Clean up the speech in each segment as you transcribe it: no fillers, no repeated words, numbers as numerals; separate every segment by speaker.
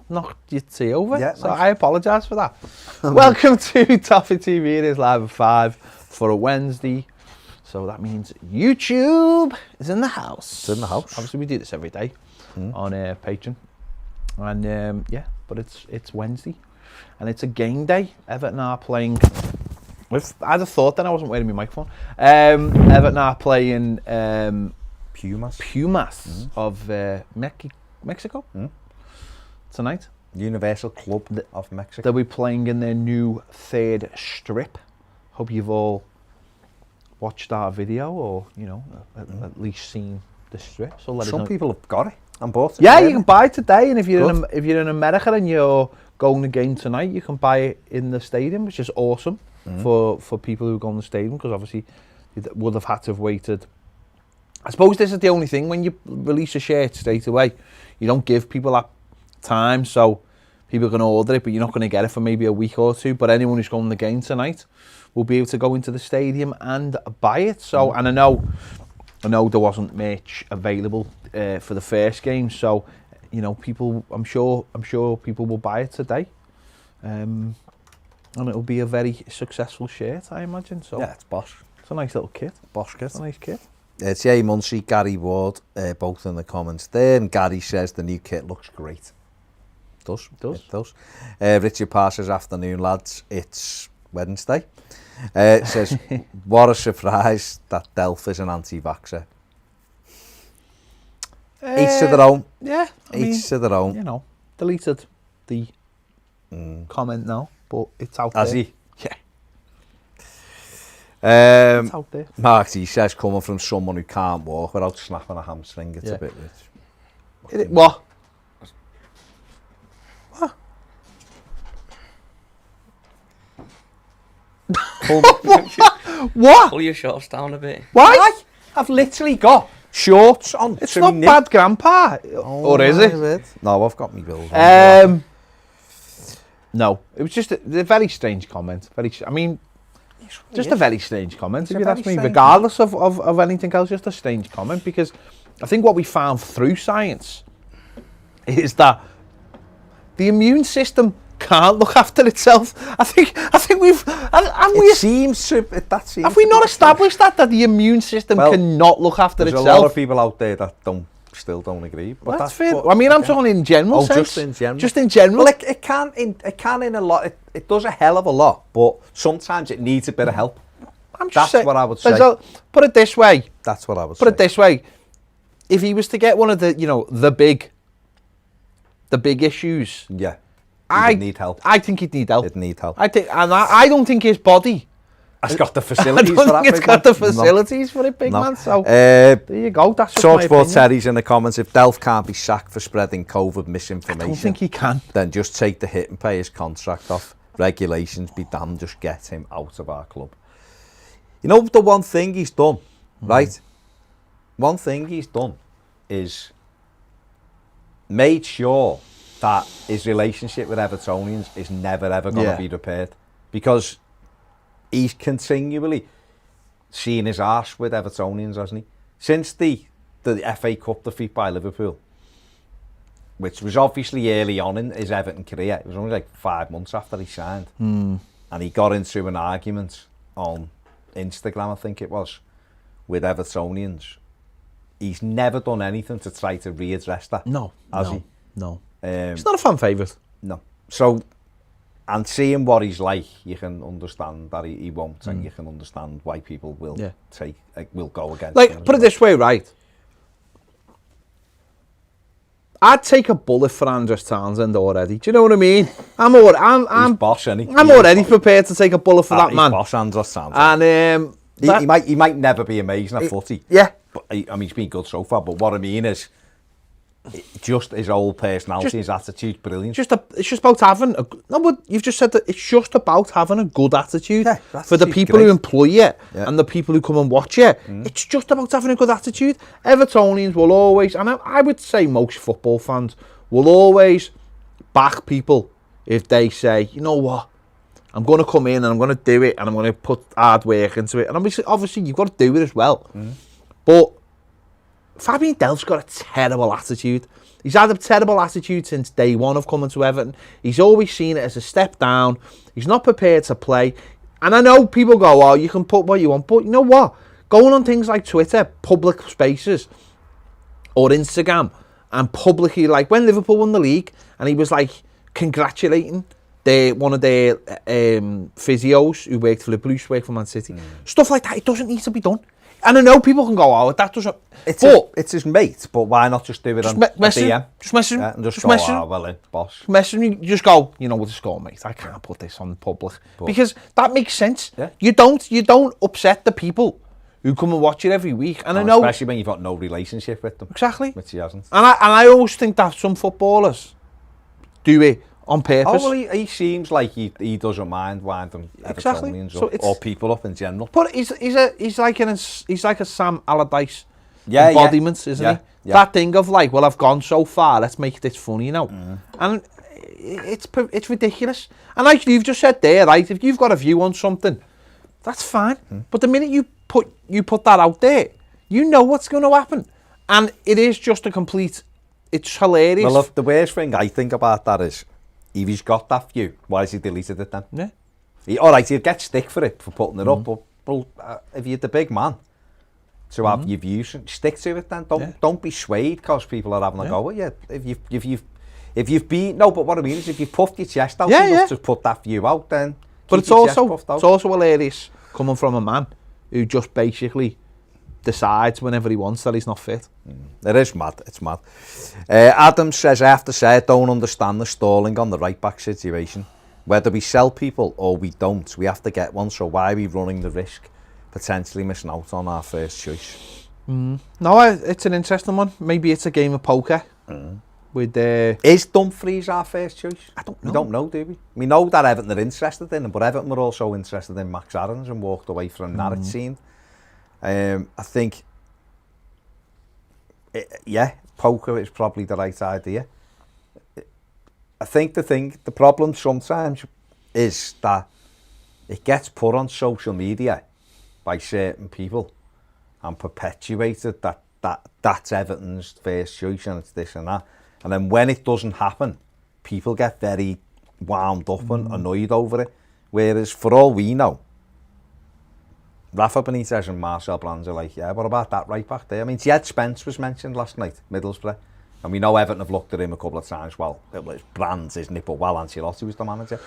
Speaker 1: knocked your tea over.
Speaker 2: Yeah,
Speaker 1: so
Speaker 2: nice.
Speaker 1: I apologise for that. Welcome to Toffee TV. It is live at 5 for a Wednesday. So that means YouTube is in the house.
Speaker 2: It's in the house.
Speaker 1: Obviously, we do this every day on Patreon. And yeah, but it's Wednesday. And it's a game day. Everton are playing... I'd have thought then I wasn't wearing my microphone. Everton are playing... Pumas of Mexico tonight.
Speaker 2: Universal Club of Mexico.
Speaker 1: They'll be playing in their new third strip. Hope you've all watched our video, or at least seen the strip. So let us know.
Speaker 2: Some people have got it and bought it.
Speaker 1: Yeah, you can buy it today, and if you're in America and you're going to the game tonight, you can buy it in the stadium, which is awesome for people who go in the stadium, because obviously you would have had to have waited. I suppose this is the only thing, when you release a shirt straight away, you don't give people that time, so people can order it, but you're not going to get it for maybe a week or two. But anyone who's going to the game tonight will be able to go into the stadium and buy it. So, and I know there wasn't merch available for the first game, so people, I'm sure people will buy it today, and it'll be a very successful shirt, I imagine. So
Speaker 2: yeah, it's Bosch.
Speaker 1: It's a nice little kit.
Speaker 2: Bosch kit.
Speaker 1: It's a nice kit.
Speaker 2: It's Jay Muncie, Gary Ward, both in the comments there, and Gary says the new kit looks great. It does. Richard Parr says, afternoon lads, it's Wednesday. It says, what a surprise that Delph is an anti-vaxxer. Each to their own.
Speaker 1: Yeah.
Speaker 2: Each to their own.
Speaker 1: Deleted the comment now, but it's out there.
Speaker 2: Has he?
Speaker 1: Yeah.
Speaker 2: It's
Speaker 1: out there.
Speaker 2: Mark T says, coming from someone who can't walk without snapping a hamstring, it's a bit rich.
Speaker 1: What? What?
Speaker 3: Pull your shorts down a bit.
Speaker 1: Why?
Speaker 2: I've literally got shorts on.
Speaker 1: It's not bad, Grandpa. Or is it?
Speaker 2: No, I've got me bills.
Speaker 1: No, it was just a very strange comment. Just a very strange comment, if you ask me, regardless of anything else, just a strange comment, because I think what we found through science is that the immune system can't look after itself. I think we've... Have we not established that the immune system cannot look after itself?
Speaker 2: There's a lot of people out there that still don't agree. But
Speaker 1: that's fair. I'm talking in general sense.
Speaker 2: Just in general. Well, it can in a lot. It does a hell of a lot, but sometimes it needs a bit of help. That's what I would say.
Speaker 1: Put it this way.
Speaker 2: That's what I would say.
Speaker 1: Put it this way. If he was to get one of the, the big issues,
Speaker 2: yeah, he'd need help.
Speaker 1: I think he'd need help.
Speaker 2: He'd need help.
Speaker 1: I don't think his body
Speaker 2: has got the facilities
Speaker 1: for that. I don't think it's got the facilities for it, big man. So there you go. That's just my opinion.
Speaker 2: Terry's in the comments. If Delph can't be sacked for spreading COVID misinformation,
Speaker 1: I don't think he can.
Speaker 2: Then just take the hit and pay his contract off. Regulations be damned. Just get him out of our club. The one thing he's done, right? One thing he's done is made sure that his relationship with Evertonians is never ever going to be repaired, because he's continually seen his arse with Evertonians, hasn't he? Since the FA Cup defeat by Liverpool, which was obviously early on in his Everton career. It was only like 5 months after he signed. And he got into an argument on Instagram, I think it was, with Evertonians. He's never done anything to try to readdress that.
Speaker 1: No.
Speaker 2: He?
Speaker 1: No. He's not a fan favourite.
Speaker 2: No. So, and seeing what he's like, you can understand that he won't, and you can understand why people will will go against him.
Speaker 1: Put it this way, right? I'd take a bullet for Andres Townsend already. Do you know what I mean?
Speaker 2: He's boss, isn't he?
Speaker 1: I'm already prepared to take a bullet for that man.
Speaker 2: He's boss, Andres Townsend.
Speaker 1: And
Speaker 2: he might never be amazing at footy.
Speaker 1: Yeah.
Speaker 2: But he's been good so far. But what I mean is, just his whole personality, his attitude's brilliant. It's just about having but you've just said that it's just about having a good attitude for the people who employ you and the people who come and watch you. It's just about having a good attitude. Evertonians will always, and I would say most football fans will always back people if they say, you know what, I'm going to come in and I'm going to do it and I'm going to put hard work into it. And obviously you've got to do it as well. But
Speaker 1: Fabian Delph's got a terrible attitude. He's had a terrible attitude since day one of coming to Everton. He's always seen it as a step down. He's not prepared to play. And I know people go, oh, you can put what you want. But you know what? Going on things like Twitter, public spaces, or Instagram, and publicly, like when Liverpool won the league, and he was like congratulating one of their physios who worked for Liverpool, who worked for Man City. Stuff like that, it doesn't need to be done. And I know people can go, oh, that doesn't...
Speaker 2: It's his mate, but why not just do it on DM?
Speaker 1: Just message him.
Speaker 2: Yeah, and just go,
Speaker 1: message
Speaker 2: oh, well, boss.
Speaker 1: Message me, just go, you know what to score, mate. I can't put this on public. Because that makes sense.
Speaker 2: Yeah.
Speaker 1: You don't upset the people who come and watch it every week. And I know...
Speaker 2: Especially when you've got no relationship with them.
Speaker 1: Exactly.
Speaker 2: Which he hasn't.
Speaker 1: And I always think that some footballers do it on purpose.
Speaker 2: Oh, well, he seems like he doesn't mind winding Evertonians
Speaker 1: so
Speaker 2: up, or people up in general.
Speaker 1: But he's like a Sam Allardyce embodiment, isn't he? Yeah. That thing of like, well, I've gone so far, let's make this funny now. And it's ridiculous. And like you've just said there, right? If you've got a view on something, that's fine. But the minute you put that out there, you know what's going to happen, and it is just a complete. It's hilarious.
Speaker 2: Well, look, the worst thing I think about that is, if he's got that view, why has he deleted it then?
Speaker 1: Yeah.
Speaker 2: All right, he'll get stick for it, for putting it up, but if you're the big man, to have your views, stick to it then. Don't be swayed because people are having a go at you. If you've been... No, but what I mean is if you've puffed your chest out enough to put that view out, then
Speaker 1: but it's also hilarious coming from a man who just basically decides whenever he wants that he's not fit.
Speaker 2: It is mad. It's mad. Adam says, I have to say, I don't understand the stalling on the right-back situation. Whether we sell people or we don't, we have to get one, so why are we running the risk potentially missing out on our first choice?
Speaker 1: No, it's an interesting one. Maybe it's a game of poker. With
Speaker 2: Is Dumfries our first choice?
Speaker 1: I don't know.
Speaker 2: We don't know, do we? We know that Everton are interested in him, but Everton were also interested in Max Aarons and walked away from that, it seemed. I think, poker is probably the right idea. I think the problem sometimes is that it gets put on social media by certain people and perpetuated that that's Everton's first choice and it's this and that. And then when it doesn't happen, people get very wound up and annoyed over it. Whereas for all we know, Rafa Benitez and Marcel Brands are like, yeah, what about that right back there? I mean, Jed Spence was mentioned last night, Middlesbrough. And we know Everton have looked at him a couple of times. Well, it was Brands, isn't it? But while Ancelotti was the manager,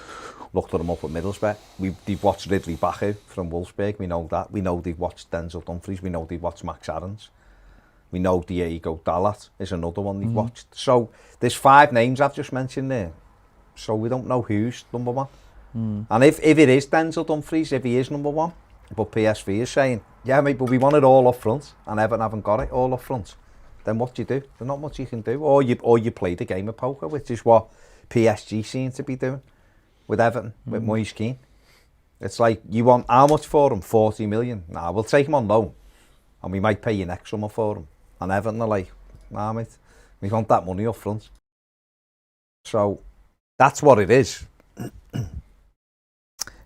Speaker 2: looked at him up at Middlesbrough. They've watched Ridley Baku from Wolfsburg. We know that. We know they've watched Denzel Dumfries. We know they've watched Max Aarons. We know Diego Dalot is another one they've watched. So there's 5 names I've just mentioned there. So we don't know who's number one. And if it is Denzel Dumfries, if he is number one, but PSV is saying, yeah, mate, but we want it all up front, and Everton haven't got it all up front, then what do you do? There's not much you can do. Or you play the game of poker, which is what PSG seem to be doing with Everton, with Moise Kean. It's like, you want how much for him? 40 million? Nah, we'll take him on loan, and we might pay you next summer for him. And Everton are like, nah, mate, we want that money up front. So that's what it is.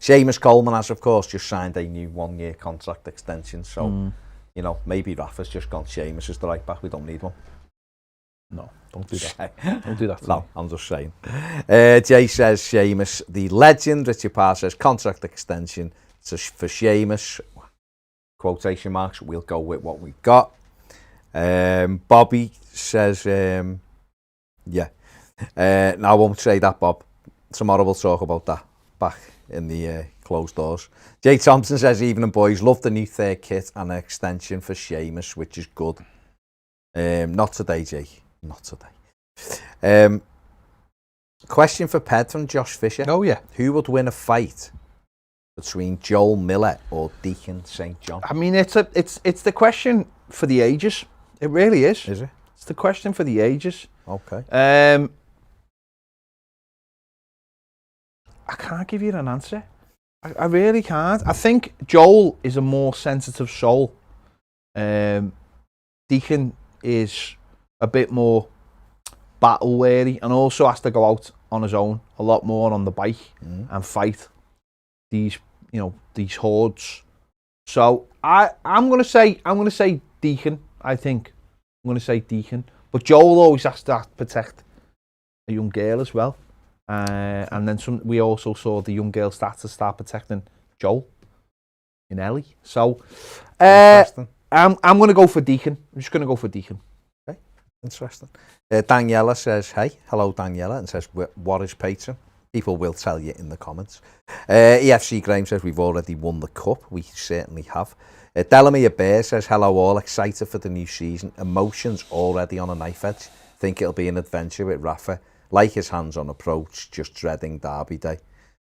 Speaker 2: Seamus Coleman has, of course, just signed a new 1-year contract extension. So, you know, maybe Rafa's just gone, Seamus is the right back, we don't need one.
Speaker 1: No, don't do that. Don't do that.
Speaker 2: No, I'm just saying. Jay says, Seamus, the legend. Richard Parr says, contract extension for Seamus. Quotation marks, we'll go with what we've got. Bobby says, now I won't say that, Bob. Tomorrow we'll talk about that back in the closed doors. Jay Thompson says, evening boys, love the new third kit and an extension for Seamus, which is good. Not today, Jay. Not today. Question for Ped from Josh Fisher.
Speaker 1: Oh, yeah.
Speaker 2: Who would win a fight between Joel Miller or Deacon St. John?
Speaker 1: I mean, it's the question for the ages. It really is.
Speaker 2: Is it?
Speaker 1: It's the question for the ages.
Speaker 2: Okay.
Speaker 1: I can't give you an answer. I really can't. I think Joel is a more sensitive soul. Deacon is a bit more battle weary and also has to go out on his own a lot more on the bike and fight these hordes. So I'm gonna say Deacon. I think I'm going to say Deacon. But Joel always has to protect a young girl as well. And then we also saw the young girl start protecting Joel in Ellie. So I'm going to go for Deacon. I'm just going to go for Deacon.
Speaker 2: Okay, interesting. Daniela says, hey, hello Daniela, and says, what is Patreon? People will tell you in the comments. EFC Graham says, we've already won the cup. We certainly have. Delamere Bear says, hello all, excited for the new season. Emotions already on a knife edge. Think it'll be an adventure with Rafa. Like his hands-on approach, just dreading Derby Day.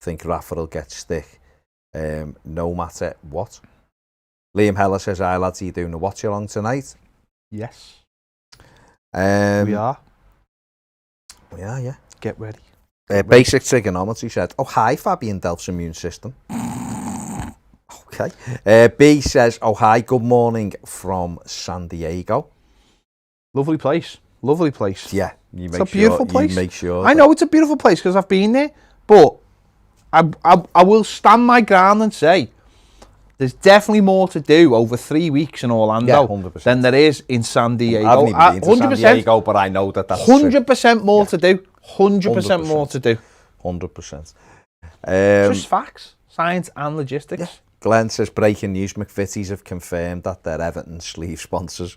Speaker 2: Think Rafa will get stick, no matter what. Liam Heller says, hi lads, are you doing a watch along tonight?
Speaker 1: Yes.
Speaker 2: We
Speaker 1: are.
Speaker 2: We are, yeah.
Speaker 1: Get ready.
Speaker 2: Basic trigonometry said, oh hi Fabian Delph's immune system. Okay. B says, oh hi, good morning from San Diego.
Speaker 1: Lovely place. Lovely place.
Speaker 2: Yeah.
Speaker 1: It's a beautiful place.
Speaker 2: You make sure.
Speaker 1: I know it's a beautiful place because I've been there, but I will stand my ground and say there's definitely more to do over 3 weeks in Orlando than there is in San Diego.
Speaker 2: I haven't even been to San Diego, but I know that's
Speaker 1: 100% more to do. 100% more to do.
Speaker 2: 100%.
Speaker 1: Just facts, science and logistics.
Speaker 2: Yeah. Glenn says, breaking news, McVitie's have confirmed that they're Everton sleeve sponsors.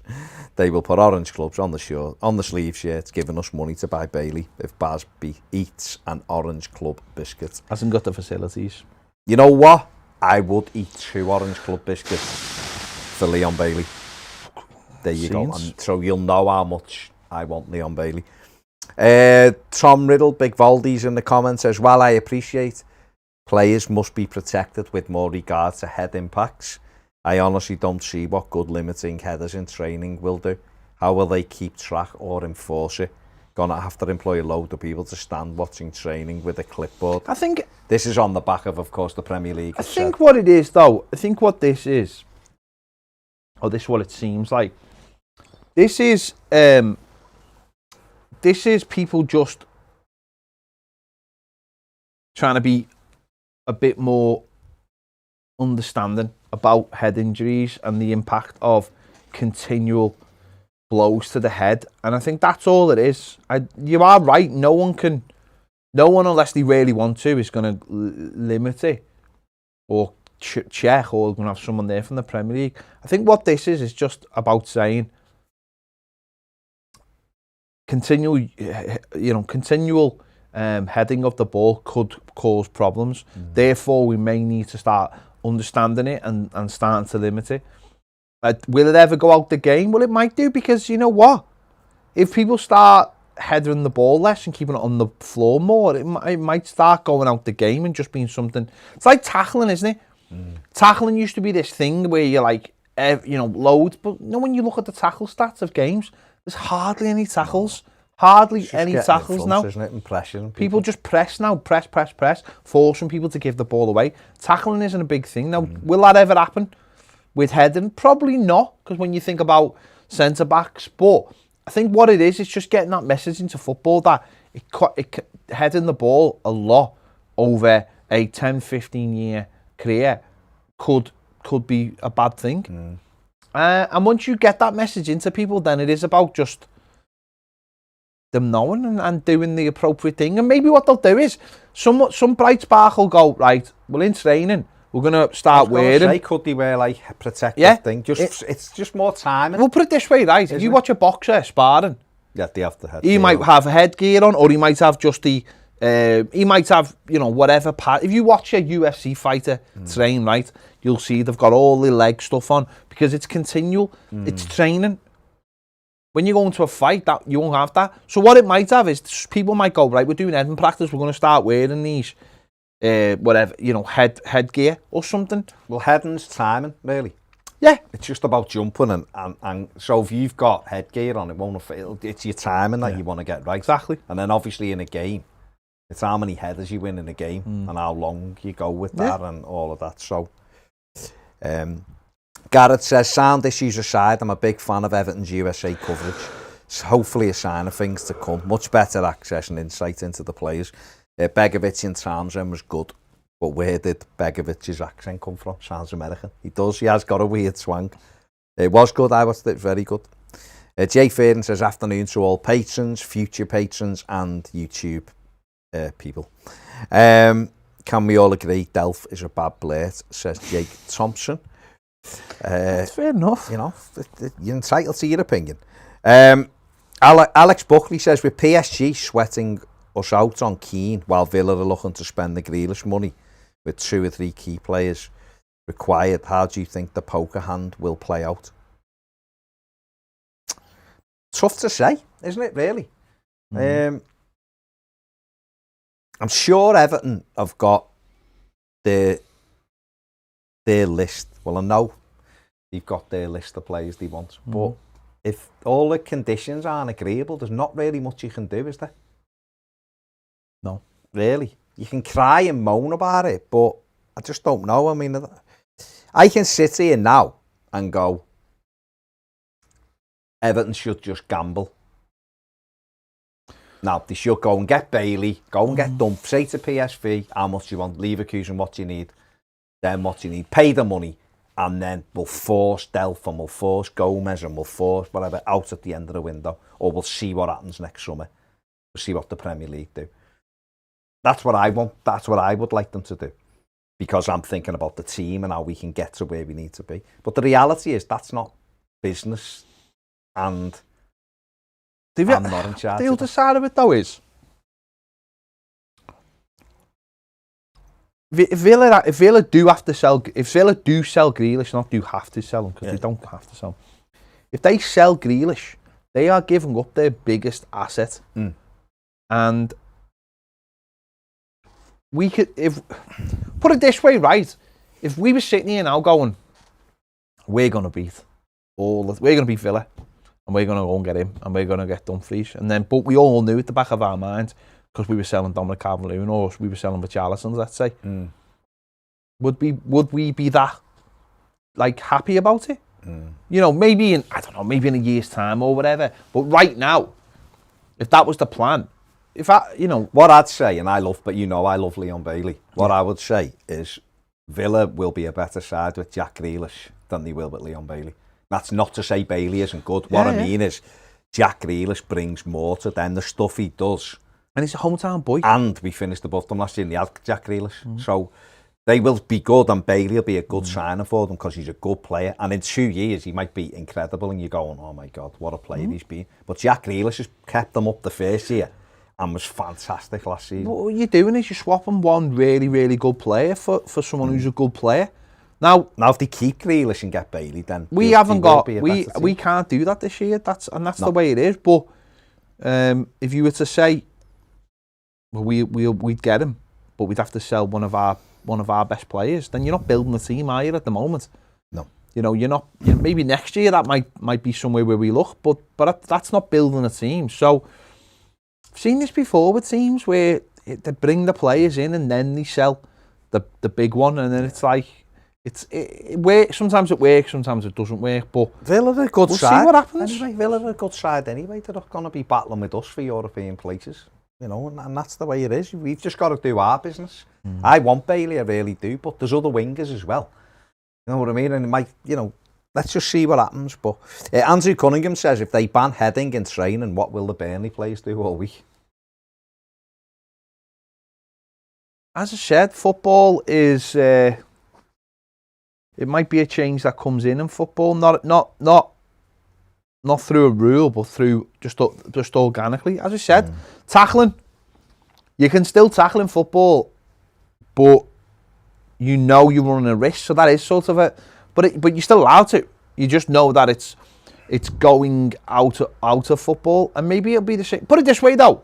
Speaker 2: They will put Orange Clubs on the sleeve shirts, giving us money to buy Bailey if Basby eats an Orange Club biscuit.
Speaker 1: Hasn't got the facilities.
Speaker 2: You know what? I would eat 2 Orange Club biscuits for Leon Bailey. There you go. And so you'll know how much I want Leon Bailey. Tom Riddle, Big Valdi's in the comments says, while I appreciate players must be protected with more regard to head impacts, I honestly don't see what good limiting headers in training will do. How will they keep track or enforce it? Gonna have to employ a load of people to stand watching training with a clipboard.
Speaker 1: I think
Speaker 2: this is on the back of course, the Premier League.
Speaker 1: I think what it is, though, I think what this is, or this is what it seems like, this is people just trying to be a bit more understanding about head injuries and the impact of continual blows to the head, and I think that's all it is. You are right. No one unless they really want to is going to limit it or check, or going to have someone there from the Premier League. I think what this is just about saying continual heading of the ball could cause problems. Therefore, we may need to start understanding it and starting to limit it. Will it ever go out the game? Well, it might do, because you know what? If people start heading the ball less and keeping it on the floor more, it might start going out the game and just being something. It's like tackling, isn't it? Tackling used to be this thing where you're like, loads, but when you look at the tackle stats of games, there's hardly any tackles. Hardly any tackles now.
Speaker 2: Isn't it? Impression.
Speaker 1: People just press now, press, forcing people to give the ball away. Tackling isn't a big thing now. Will that ever happen with heading? Probably not, because when you think about centre backs, but I think what it is just getting that message into football that it heading the ball a lot over a 10-15 year career could be a bad thing. And once you get that message into people, then it is about just them knowing and doing the appropriate thing. And maybe what they'll do is some bright spark will go, right, well, in training we're going to start wearing.
Speaker 2: Could they wear like a protective thing? It's just more time.
Speaker 1: We'll put it this way, right? If you watch a boxer sparring,
Speaker 2: they have the headgear.
Speaker 1: He might have headgear on, or he might have just the he might have, whatever part. If you watch a UFC fighter train, right, you'll see they've got all the leg stuff on, because it's continual. It's training. When you go into a fight, that you won't have that. So what it might have is people might go, right, we're doing heading practice, we're going to start wearing these headgear or something.
Speaker 2: Well, heading's timing, really.
Speaker 1: Yeah.
Speaker 2: It's just about jumping, and so if you've got headgear on, it's your timing that you want to get right.
Speaker 1: Exactly.
Speaker 2: And then obviously in a game, it's how many headers you win in a game and how long you go with that and all of that. So, Garrett says, sound issues aside, I'm a big fan of Everton's USA coverage. It's hopefully a sign of things to come. Much better access and insight into the players. Begovic in Townsend was good, but where did Begovic's accent come from? Sounds American. He does. He has got a weird swang. It was good. I watched it. Very good. Jay Faden says, afternoon to all patrons, future patrons, and YouTube people. Can we all agree Delph is a bad blurt, says Jake Thompson.
Speaker 1: That's fair enough.
Speaker 2: You know, you're entitled to your opinion. Alex Buckley says, with PSG sweating us out on Keane while Villa are looking to spend the Grealish money with 2 or 3 key players required, how do you think the poker hand will play out? Tough to say, isn't it, really? I'm sure Everton have got their list. Well, I know they've got their list of players they want. But if all the conditions aren't agreeable, there's not really much you can do, is there?
Speaker 1: No.
Speaker 2: Really? You can cry and moan about it, but I just don't know. I mean, I can sit here now and go, Everton should just gamble. Now, they should go and get Bailey, go and get Delph, say to PSV, how much you want, Leverkusen, what you need, then what you need, pay the money, and then we'll force Delph and we'll force Gomez and we'll force whatever out at the end of the window, or we'll see what happens next summer. We'll see what the Premier League do. That's what I want. That's what I would like them to do, because I'm thinking about the team and how we can get to where we need to be. But the reality is that's not business, and I'm not in charge.
Speaker 1: The other side of it, though, is if Villa do have to sell, if Villa do sell Grealish, not do have to sell him, because they don't have to sell him. If they sell Grealish, they are giving up their biggest asset, and we could, if put it this way, right? If we were sitting here now going, we're going to beat Villa, and we're going to go and get him, and we're going to get Dumfries, and then, but we all knew at the back of our minds, because we were selling Dominic Calvert-Lewin, or we were selling Richarlison, let's say, would we be that like happy about it? You know, maybe in, I don't know, maybe in a year's time or whatever. But right now, if that was the plan,
Speaker 2: what I'd say, and I love Leon Bailey. What I would say is Villa will be a better side with Jack Grealish than they will with Leon Bailey. That's not to say Bailey isn't good. What I mean is Jack Grealish brings more to them, the stuff he does.
Speaker 1: And he's a hometown boy.
Speaker 2: And we finished above them last year and they had Jack Grealish. So they will be good, and Bailey will be a good signing for them because he's a good player. And in 2 years, he might be incredible and you're going, oh my God, what a player he's been. But Jack Grealish has kept them up the first year and was fantastic last season.
Speaker 1: What you're doing is you're swapping one really, really good player for someone who's a good player. Now
Speaker 2: if they keep Grealish and get Bailey, then
Speaker 1: we can't do that this year. That's the way it is. But if you were to say, well, we'd get him, but we'd have to sell one of our best players, then you're not building a team, are you, at the moment?
Speaker 2: No.
Speaker 1: You know, you're not. Maybe next year that might be somewhere where we look, but that's not building a team. So I've seen this before with teams where they bring the players in and then they sell the big one, and then it's like it works. Sometimes it works, sometimes it doesn't work. But
Speaker 2: Villa are a good side.
Speaker 1: We'll see what happens.
Speaker 2: Anyway, Villa are a good side anyway. They're not going to be battling with us for European places. You know, and that's the way it is. We've just got to do our business. I want Bailey, I really do, but there's other wingers as well. You know what I mean? And it might, let's just see what happens. But Andrew Cunningham says, if they ban heading in training, what will the Burnley players do all week?
Speaker 1: As I said, football is it might be a change that comes in football, not through a rule, but through just organically. As I said, tackling, you can still tackle in football, but you're running a risk. So that is sort of but you're still allowed to. You just know that it's going out of football, and maybe it'll be the same. Put it this way though,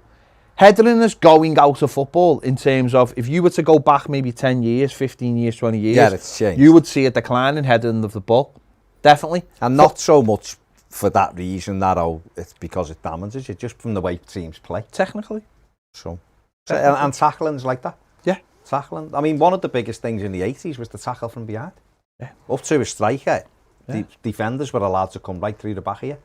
Speaker 1: headering is going out of football in terms of if you were to go back maybe 10 years, 15 years, 20 years,
Speaker 2: it's changed.
Speaker 1: You would see a decline in heading of the ball, definitely,
Speaker 2: and not so much for that reason it's because it damages you, just from the way teams play.
Speaker 1: Technically.
Speaker 2: And tackling's like that.
Speaker 1: Yeah.
Speaker 2: Tackling. I mean, one of the biggest things in the 80s was the tackle from behind.
Speaker 1: Yeah.
Speaker 2: Up to a striker, the defenders were allowed to come right through the back of you.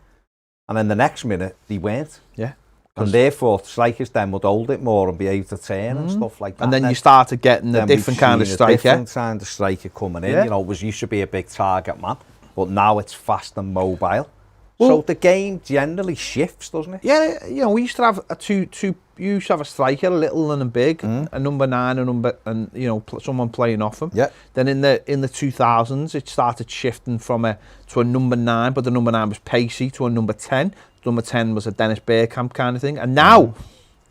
Speaker 2: And then the next minute, they weren't.
Speaker 1: Yeah.
Speaker 2: And therefore, strikers then would hold it more and be able to turn and stuff like that.
Speaker 1: And then you started getting a different kind of striker.
Speaker 2: Different kind of striker coming in. Yeah. It used to be a big target man, but now it's fast and mobile. So the game generally shifts, doesn't it?
Speaker 1: Yeah, you know, we used to have you used to have a striker, a little and a big, a number 9, and you know, someone playing off him.
Speaker 2: Yeah.
Speaker 1: Then in the 2000s, it started shifting to a number 9, but the number 9 was pacey, to a number 10. Number 10 was a Dennis Bergkamp kind of thing. And now,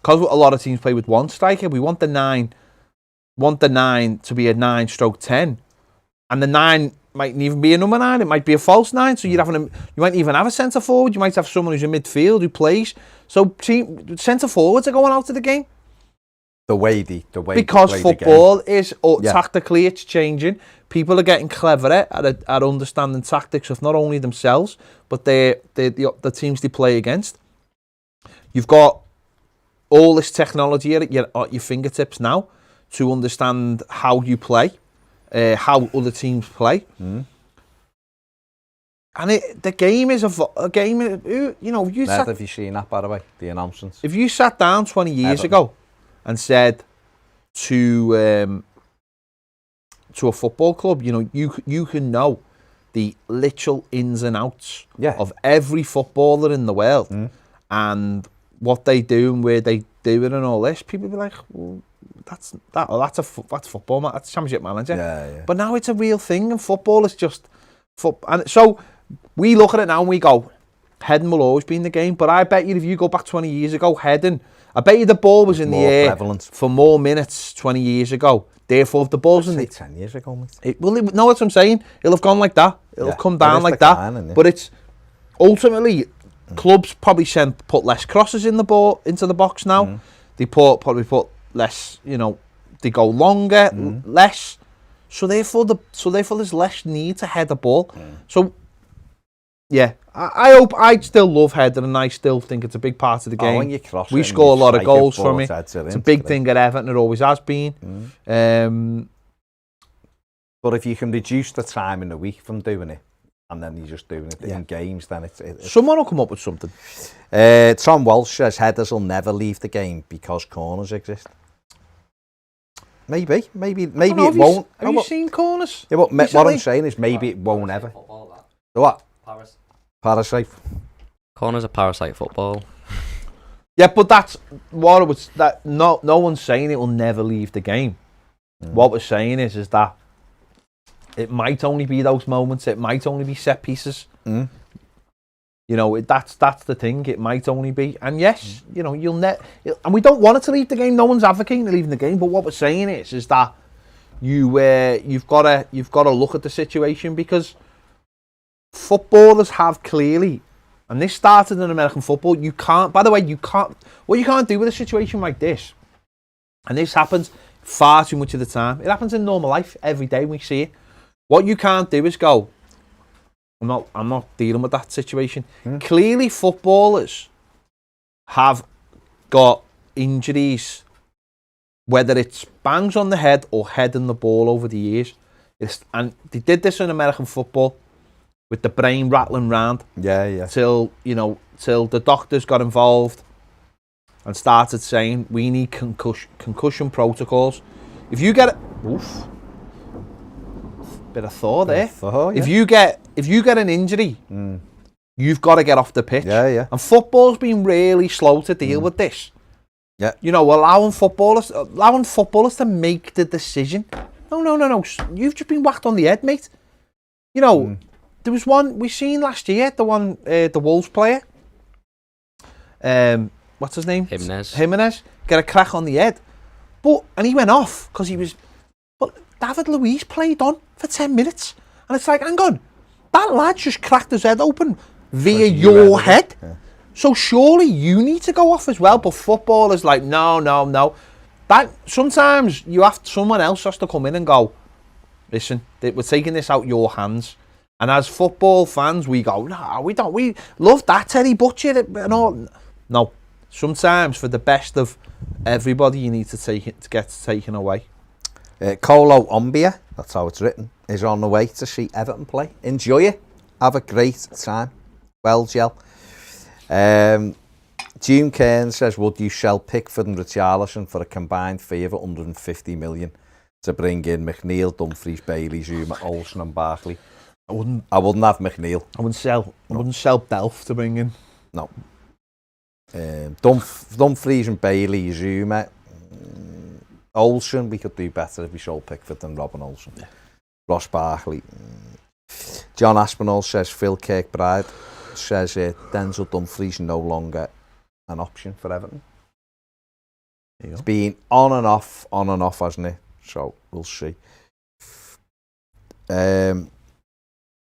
Speaker 1: because a lot of teams play with one striker, we want the 9 to be a 9/10, and the 9 mightn't even be a number 9. It might be a false 9. So you might even have a centre forward. You might have someone who's in midfield who plays. So centre forwards are going out of the game. Because football is tactically it's changing. People are getting cleverer at understanding tactics of not only themselves but the teams they play against. You've got all this technology at your fingertips now to understand how you play. How other teams play, and the game is a game. You know,
Speaker 2: have you seen that, by the way? The announcements.
Speaker 1: If you sat down 20 years ago and said to a football club, you know, you can know the literal ins and outs of every footballer in the world and what they do and where they do it and all this, people would be like, well, that's football, man. That's Championship Manager.
Speaker 2: Yeah.
Speaker 1: But now it's a real thing, and football is just and so we look at it now and we go, heading will always be in the game. But I bet you if you go back 20 years ago, heading, I bet you the ball was in the air prevalent for more minutes 20 years ago. Therefore, if the ball's in the
Speaker 2: 10 years ago, mate.
Speaker 1: No, that's what I'm saying. It'll have gone like that. It'll come down like that. But it's ultimately clubs probably put less crosses in the ball into the box now. They probably put less, you know, they go longer, less. So therefore there's less need to head the ball. So yeah, I still love heading, and I still think it's a big part of the game.
Speaker 2: When you cross
Speaker 1: we score a lot of goals from it. It's a big thing at Everton. It always has been.
Speaker 2: But if you can reduce the time in the week from doing it, and then you're just doing it in games, then it's...
Speaker 1: Someone will come up with something.
Speaker 2: Tom Walsh says headers will never leave the game because corners exist. Maybe it won't.
Speaker 1: Have you seen corners?
Speaker 2: Yeah, but what I'm saying is maybe it won't ever. What? Parasite.
Speaker 3: Corners are parasite football.
Speaker 1: Yeah, but that's what it was. That no one's saying it will never leave the game. What we're saying is that it might only be those moments. It might only be set pieces. You know, that's the thing. It might only be, and yes, you know, and we don't want it to leave the game. No one's advocating leaving the game. But what we're saying is that you've got to look at the situation, because footballers have clearly, and this started in American football. What you can't do with a situation like this, and this happens far too much of the time. It happens in normal life every day. We see it. What you can't do is go, I'm not dealing with that situation. Clearly, footballers have got injuries, whether it's bangs on the head or heading the ball over the years. And they did this in American football with the brain rattling round.
Speaker 2: Yeah.
Speaker 1: Till the doctors got involved and started saying we need concussion protocols. If you get bit of thought there.
Speaker 2: Yeah.
Speaker 1: If you get an injury, you've got to get off the pitch.
Speaker 2: Yeah.
Speaker 1: And football's been really slow to deal with this.
Speaker 2: Yeah.
Speaker 1: You know, allowing footballers to make the decision. No. You've just been whacked on the head, mate. You know, there was one we seen last year, the Wolves player. What's his name? Jimenez. Get a crack on the head. And he went off because he was... But David Luiz played on for 10 minutes. And it's like, hang on, that lad just cracked his head open via your head. Yeah. So surely you need to go off as well. But football is like, no. That sometimes someone else has to come in and go, listen, we're taking this out your hands. And as football fans, we go, no, we don't. We love that Terry Butcher and all. No, sometimes for the best of everybody, you need to get taken away.
Speaker 2: Colo Ombia, that's how it's written, is on the way to see Everton play. Enjoy it. Have a great time. Well, Gel. June Cairn says, would you sell Pickford and Richarlison for a combined fee of 150 million to bring in McNeil, Dumfries, Bailey, Zuma, Olsen and Barkley?
Speaker 1: I wouldn't
Speaker 2: have McNeil.
Speaker 1: I wouldn't sell Delph to bring in.
Speaker 2: No. Dumfries and Bailey, Zuma. Olsen, we could do better if we sold Pickford than Robin Olsen. Yeah. Ross Barkley. John Aspinall says Phil Kirkbride says Denzel Dumfries no longer an option for Everton. It's been on and off, hasn't it? So we'll see.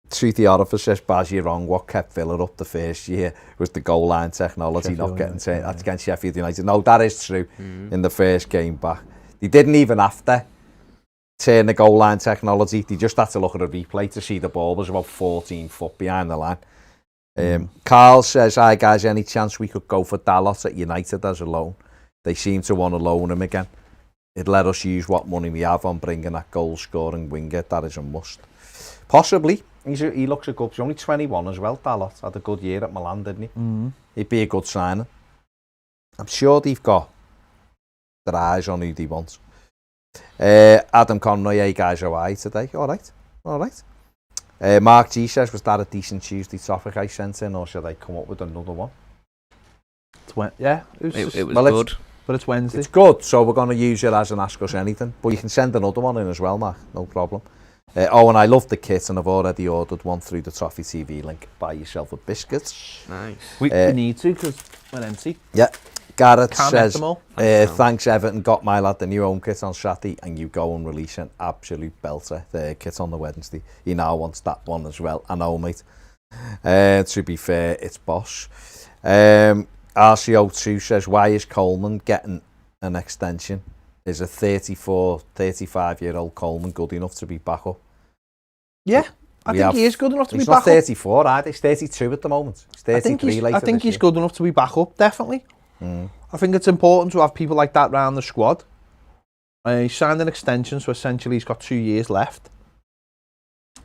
Speaker 2: Treaty Orifice says, Baz, you're wrong. What kept Villa up the first year was the goal line technology, Sheffield, not getting turned. That's against Sheffield United. No, that is true. In the first game back, they didn't even have to turn the goal line technology. They just had to look at a replay to see the ball was about 14 foot behind the line. Carl says, hi guys, any chance we could go for Dalot at United as a loan? They seem to want to loan him again. It'd let us use what money we have on bringing that goal-scoring winger. That is a must. Possibly. He looks a good... He's only 21 as well, Dalot. Had a good year at Milan, didn't he? He'd be a good signing. I'm sure they've got their eyes on who they want. Adam Conroy, hey guys, how are you today? All right. Mark G says, was that a decent Tuesday topic I sent in, or should I come up with another one?
Speaker 1: Yeah,
Speaker 3: it was good.
Speaker 1: But it's Wednesday.
Speaker 2: It's good, so we're going to use it as an Ask Us Anything. But you can send another one in as well, Mark. No problem. And I love the kit, and I've already ordered one through the Toffee TV link. Buy yourself a biscuit.
Speaker 3: Nice.
Speaker 1: We need to, because we're empty.
Speaker 2: Yeah. Garrett
Speaker 1: Can't
Speaker 2: says,
Speaker 1: thanks
Speaker 2: Everton, got my lad the new home kit on Saturday, and you go and release an absolute belter. The kit on the Wednesday. He now wants that one as well. I know, mate. To be fair, it's Bosch. RCO2 says, why is Coleman getting an extension? Is a 34, 35-year-old Coleman good enough to be back up?
Speaker 1: Yeah, I think he is good enough to be back up.
Speaker 2: He's not 34, either. He's 32 at the moment. He's 33 later.
Speaker 1: I think he's good enough to be back up, definitely. I think it's important to have people like that around the squad. He signed an extension, so essentially he's got 2 years left.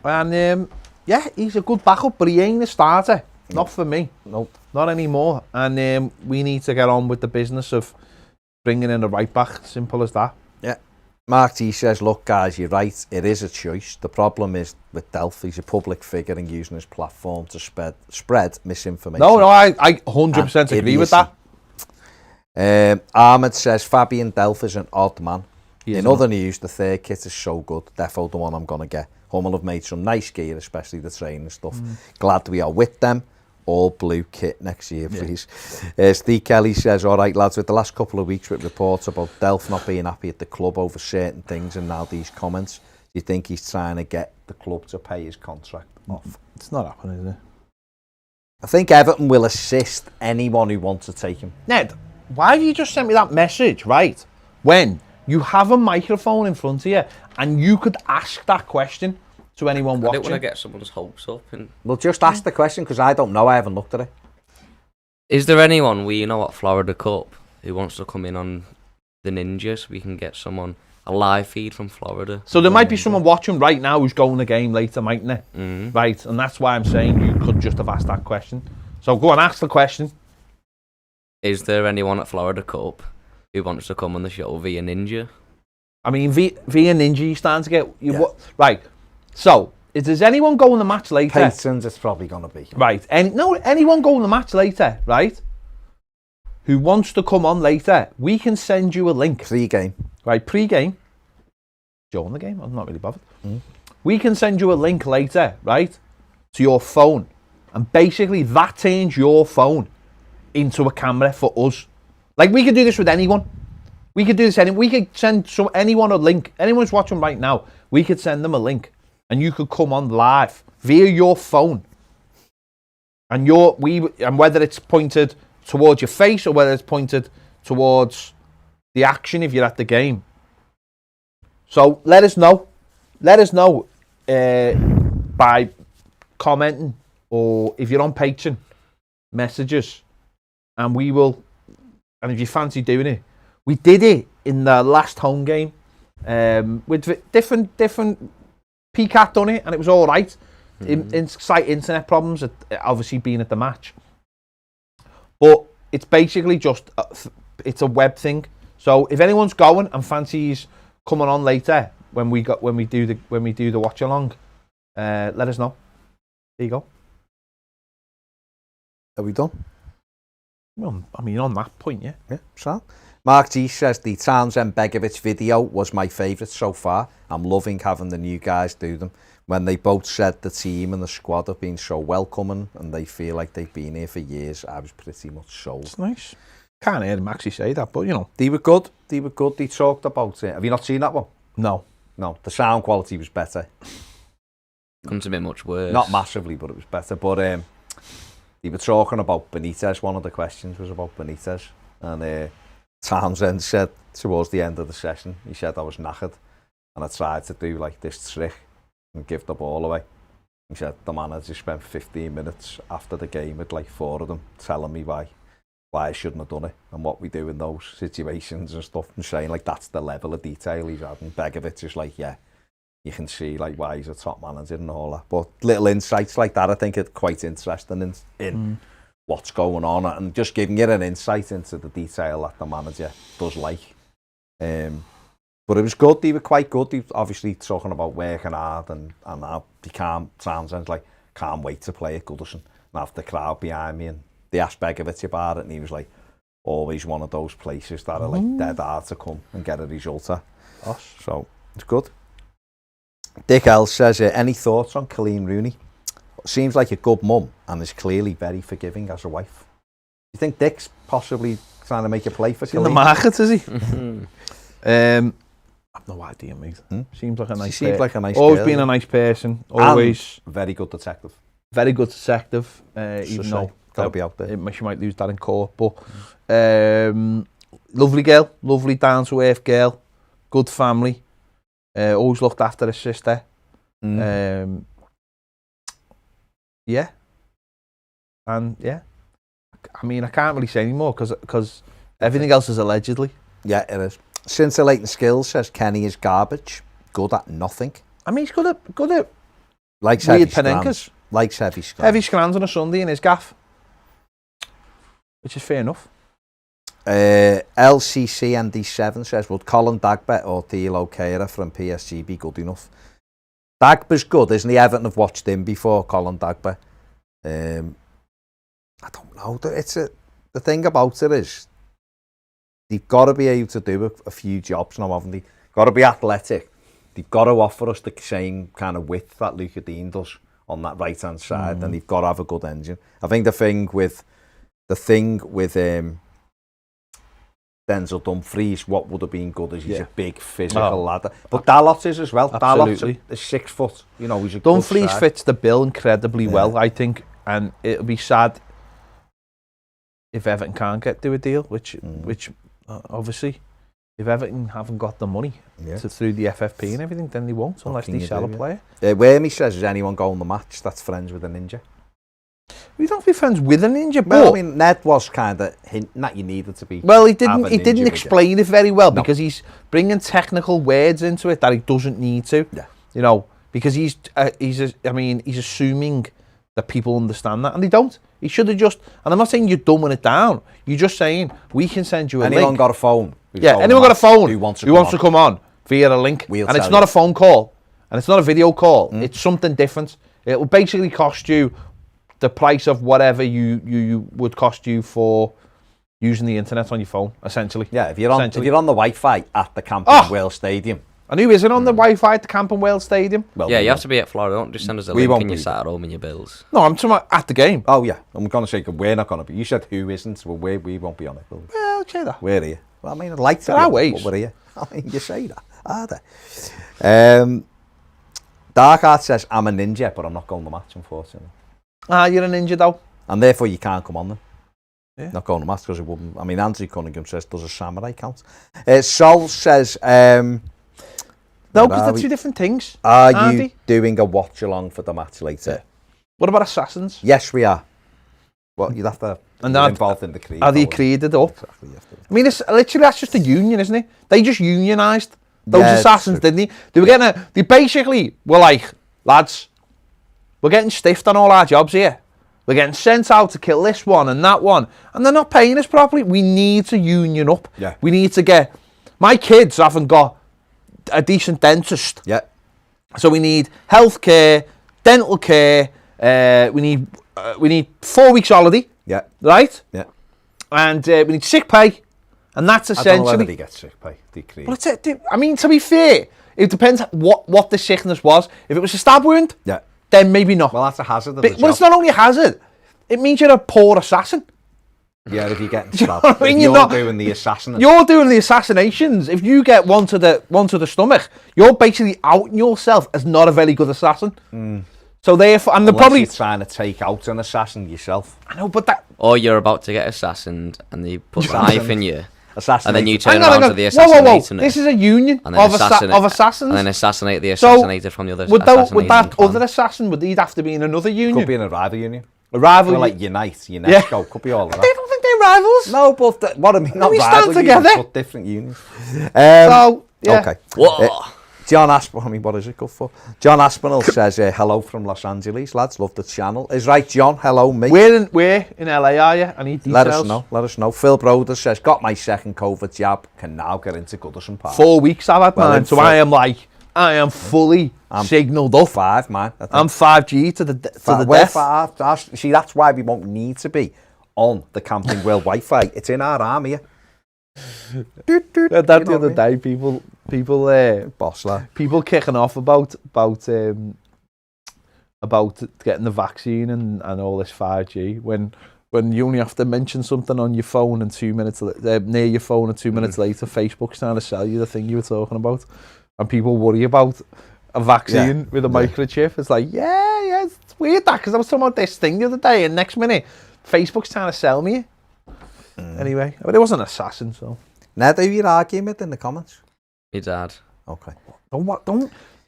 Speaker 1: And yeah, he's a good backup, but he ain't a starter. Not for me.
Speaker 2: Nope.
Speaker 1: Not anymore. And we need to get on with the business of bringing in a right back. Simple as that. Yeah.
Speaker 2: Mark T says, look guys, you're right. It is a choice. The problem is with Delph, he's a public figure and using his platform to spread misinformation.
Speaker 1: No, I 100% agree with that.
Speaker 2: Ahmed says, Fabian Delph is an odd man. In other news, the third kit is so good. Defo the one I'm going to get. Hummel have made some nice gear, especially the training stuff. Glad we are with them. All blue kit next year, please. Steve Kelly says, all right, lads, with the last couple of weeks with reports about Delph not being happy at the club over certain things and now these comments, do you think he's trying to get the club to pay his contract off?
Speaker 1: It's not happening, is it?
Speaker 2: I think Everton will assist anyone who wants to take him.
Speaker 1: Ned, why have you just sent me that message, right? When you have a microphone in front of you and you could ask that question to anyone watching.
Speaker 3: I don't want to get someone's hopes up.
Speaker 2: Well, just ask the question, because I don't know. I haven't looked at it.
Speaker 3: Is there anyone we know at Florida Cup who wants to come in on the Ninja so we can get someone, a live feed from Florida?
Speaker 1: So there might be someone watching right now who's going the game later, mightn't there? Right, and that's why I'm saying you could just have asked that question. So go on, ask the question.
Speaker 3: Is there anyone at Florida Cup who wants to come on the show via Ninja?
Speaker 1: I mean, via Ninja, you're starting to get... Right. So, if there's anyone going the match later...
Speaker 2: Patrons, it's probably going to be.
Speaker 1: Right. Anyone going the match later, right, who wants to come on later, we can send you a link.
Speaker 2: Pre-game.
Speaker 1: Right, pre-game. During the game, I'm not really bothered. We can send you a link later, right, to your phone. And basically, that turns your phone into a camera for us. Like, we could do this with anyone. We could do this. We could send anyone a link. Anyone who's watching right now, we could send them a link. And you could come on live via your phone. And whether it's pointed towards your face or whether it's pointed towards the action if you're at the game. So let us know. Let us know by commenting, or if you're on Patreon, messages, and we will. And if you fancy doing it, we did it in the last home game with different. PCAT done it and it was all right. In slight internet problems, obviously being at the match. But it's basically just it's a web thing. So if anyone's going and fancies coming on later when we do the watch along, let us know. There you go.
Speaker 2: Are we done?
Speaker 1: Well, I mean, on that point, yeah.
Speaker 2: Yeah, so. Mark G says the Townsend Begovic video was my favourite so far. I'm loving having the new guys do them. When they both said the team and the squad have been so welcoming and they feel like they've been here for years, I was pretty much sold.
Speaker 1: It's nice. Can't hear him actually say that, but you know.
Speaker 2: They were good. They talked about it. Have you not seen that one?
Speaker 1: No.
Speaker 2: No, the sound quality was better.
Speaker 3: Couldn't have been much worse.
Speaker 2: Not massively, but it was better. But they were talking about Benitez. One of the questions was about Benitez. And Townsend said towards the end of the session, he said, I was knackered and I tried to do like this trick and give the ball away. He said the manager spent 15 minutes after the game with like 4 of them telling me why I shouldn't have done it and what we do in those situations and stuff, and saying like that's the level of detail he's had. And Begovic is like, yeah, you can see like why he's a top manager and all that. But little insights like that, I think it's quite interesting in what's going on, and just giving it an insight into the detail that the manager does like. But it was good. They were quite good. They were obviously talking about working hard and how they can't, Townsend's like, can't wait to play at Goodison and have the crowd behind me. And they asked Begovic about it and he was like, always one of those places that are like dead hard to come and get a result at. So it's good. Dick L says, any thoughts on Colleen Rooney? Seems like a good mum and is clearly very forgiving as a wife. You think Dick's possibly trying to make a play for Colleen?
Speaker 1: In the market, is he? I've no idea, mate. Seems like a nice
Speaker 2: Seems like a nice
Speaker 1: always
Speaker 2: girl,
Speaker 1: been a nice person. Always.
Speaker 2: And very good detective.
Speaker 1: Very good detective. Even though
Speaker 2: gotta be out there.
Speaker 1: She might lose that in court. But lovely girl. Lovely down to earth girl. Good family. Always looked after her sister. Yeah. And yeah. I mean, I can't really say anymore because everything else is allegedly.
Speaker 2: Yeah, it is. Scintillating Skills says Kenny is garbage, good at nothing.
Speaker 1: I mean, he's good at
Speaker 2: likes
Speaker 1: weird
Speaker 2: heavy
Speaker 1: penenkas.
Speaker 2: Likes heavy scrams.
Speaker 1: Heavy scrams on a Sunday in his gaff, which is fair enough.
Speaker 2: LCCND7 says, would Colin Dagba or Thilo Kehrer from PSG be good enough? Dagba's good, isn't he? Everton have watched him before, Colin Dagba. I don't know. The thing about it is, they've got to be able to do a few jobs now, haven't they? Got to be athletic. They've got to offer us the same kind of width that Luca Dean does on that right-hand side, and they've got to have a good engine. I think the thing with Denzel Dumfries, what would have been good is he's a big physical lad. But Dalot is as well.
Speaker 1: Absolutely.
Speaker 2: Dalot's is 6 foot. You know, he's a
Speaker 1: Dumfries
Speaker 2: good
Speaker 1: fits the bill incredibly well, I think, and it'll be sad if Everton can't get to a deal, which obviously, if Everton haven't got the money through the FFP and everything, then they won't unless they sell a player.
Speaker 2: Wormy says, is anyone going the match that's friends with a ninja?
Speaker 1: We don't be friends with a ninja,
Speaker 2: well,
Speaker 1: but
Speaker 2: I mean, Ned was kind of hinting that you needed to be.
Speaker 1: Well, he didn't explain it very well because he's bringing technical words into it that he doesn't need to.
Speaker 2: Yeah.
Speaker 1: You know, because he's assuming that people understand that, and they don't. He should have just, and I'm not saying you're dumbing it down. You're just saying we can send you a link.
Speaker 2: Anyone got a phone?
Speaker 1: Yeah, anyone got a phone who wants to come on via a link, and it's not a phone call, and it's not a video call. It's something different. It will basically cost you the price of whatever you would cost you for using the internet on your phone, essentially.
Speaker 2: Yeah, if you're on the Wi-Fi at the Camping World Stadium.
Speaker 1: And who isn't on the Wi-Fi at the Camping World Stadium?
Speaker 3: Well, yeah, you have to be at Florida. Don't just send us a link and you sat at home in your bills.
Speaker 1: No, I'm talking about at the game.
Speaker 2: Oh, yeah. I'm going to say we're not going to be. You said who isn't, well, we won't be on it.
Speaker 1: Well, I'll say that.
Speaker 2: We're here. Well, I mean, I'd like to
Speaker 1: there are ways.
Speaker 2: But we're here. I mean, you say that, are there? Dark Art says, I'm a ninja, but I'm not going to the match, unfortunately.
Speaker 1: You're a ninja, though.
Speaker 2: And therefore, you can't come on them.
Speaker 1: Yeah.
Speaker 2: Not going to the match because it wouldn't. I mean, Andrew Cunningham says, does a samurai count? Sol says,
Speaker 1: no, because they're two different things.
Speaker 2: Are you doing a watch along for the match later?
Speaker 1: Yeah. What about Assassins?
Speaker 2: Yes, we are. Well, you'd have to be involved in the creed.
Speaker 1: Are they created up?
Speaker 2: Exactly.
Speaker 1: I mean, it's literally that's just a union, isn't it? They just unionised those assassins, didn't they? They were they basically were like, lads, we're getting stiffed on all our jobs here. We're getting sent out to kill this one and that one, and they're not paying us properly. We need to union up.
Speaker 2: Yeah.
Speaker 1: We need to get. My kids haven't got a decent dentist.
Speaker 2: Yeah.
Speaker 1: So we need healthcare dental care. We need 4 weeks holiday.
Speaker 2: Yeah.
Speaker 1: Right.
Speaker 2: Yeah.
Speaker 1: And we need sick pay, and that's essentially.
Speaker 2: I don't know whether they get sick pay.
Speaker 1: Well, I mean, to be fair, it depends what the sickness was. If it was a stab wound,
Speaker 2: yeah,
Speaker 1: then maybe not.
Speaker 2: Well, that's a hazard of the job.
Speaker 1: Well, it's not only a hazard. It means you're a poor assassin.
Speaker 2: Yeah, if you're getting stabbed.
Speaker 1: I mean,
Speaker 2: you're not doing the assassination.
Speaker 1: You're doing the assassinations. If you get one to the stomach, you're basically outing yourself as not a very good assassin. So therefore, and they're probably
Speaker 2: you're trying to take out an assassin yourself.
Speaker 1: I know, but that.
Speaker 3: Or you're about to get assassined and they put a knife in you. And then you turn
Speaker 1: Hang
Speaker 3: around
Speaker 1: on.
Speaker 3: to the assassinator.
Speaker 1: This is a union of assassins.
Speaker 3: And then assassinate the assassinator from the other
Speaker 1: would
Speaker 3: assassination
Speaker 1: that
Speaker 3: clan.
Speaker 1: other assassin, would he have to be in another union?
Speaker 2: Could be in a rival union.
Speaker 1: A rival
Speaker 2: like UNESCO, could be all of that.
Speaker 1: They don't think they're rivals.
Speaker 2: No, but what I mean, not
Speaker 1: we
Speaker 2: rival
Speaker 1: stand together.
Speaker 2: unions, but different unions.
Speaker 1: So, yeah.
Speaker 2: Okay.
Speaker 3: Whoa.
Speaker 2: John Aspinall, I mean, what is it good for? John Aspinall says, hello from Los Angeles, lads, love the channel. Is right, John, hello, mate.
Speaker 1: Where in LA are you? I need details.
Speaker 2: Let us know. Phil Broder says, got my second COVID jab, can now get into Goodison Park.
Speaker 1: 4 weeks I've had mine, so I am fully signalled up.
Speaker 2: 5, man.
Speaker 1: I'm 5G to the death.
Speaker 2: See, that's why we won't need to be on the Camping World Wi-Fi. It's in our arm here.
Speaker 1: The other day, people
Speaker 2: boss lad.
Speaker 1: People kicking off about getting the vaccine and all this 5G when you only have to mention something on your phone and 2 minutes near your phone and 2 minutes later Facebook's trying to sell you the thing you were talking about, and people worry about a vaccine with a microchip. It's like it's weird that, because I was talking about this thing the other day and next minute Facebook's trying to sell me. Anyway, but it wasn't an assassin, so.
Speaker 2: Ned, who you're arguing with in the comments?
Speaker 3: My dad.
Speaker 2: Okay.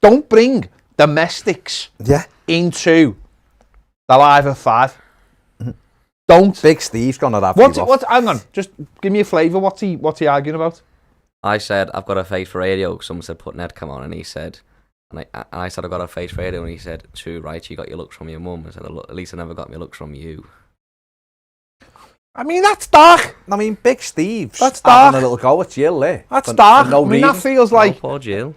Speaker 1: Don't bring domestics into the live at 5. Don't.
Speaker 2: Big Steve's gonna have you off.
Speaker 1: Hang on, just give me a flavour. What's he arguing about?
Speaker 3: I said, I've got a face for radio. Someone said, put Ned, come on. And he said, and I said, I've got a face for radio. And he said, too right, you got your looks from your mum. I said, at least I never got my looks from you.
Speaker 1: I mean, that's dark.
Speaker 2: I mean, Big Steve's
Speaker 1: that's
Speaker 2: having a little go at Jill there.
Speaker 1: That's dark. No reason. That feels like...
Speaker 3: poor Jill.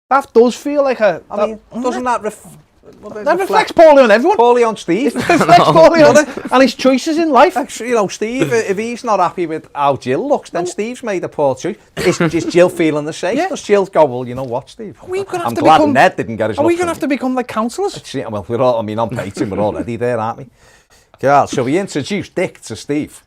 Speaker 1: That does feel like a...
Speaker 2: I mean, doesn't that...
Speaker 1: That reflects poorly on everyone.
Speaker 2: Poorly on Steve.
Speaker 1: It reflects poorly on it and his choices in life.
Speaker 2: Actually, Steve, if he's not happy with how Jill looks, then Steve's made a poor choice. Is Jill feeling the same? Does Jill go, well, you know what, Steve? I'm glad Ned didn't get his looks.
Speaker 1: Are we going to have to become like counsellors?
Speaker 2: Well, on Patreon, we're already there, aren't we? Yeah, so we introduced Dick to Steve.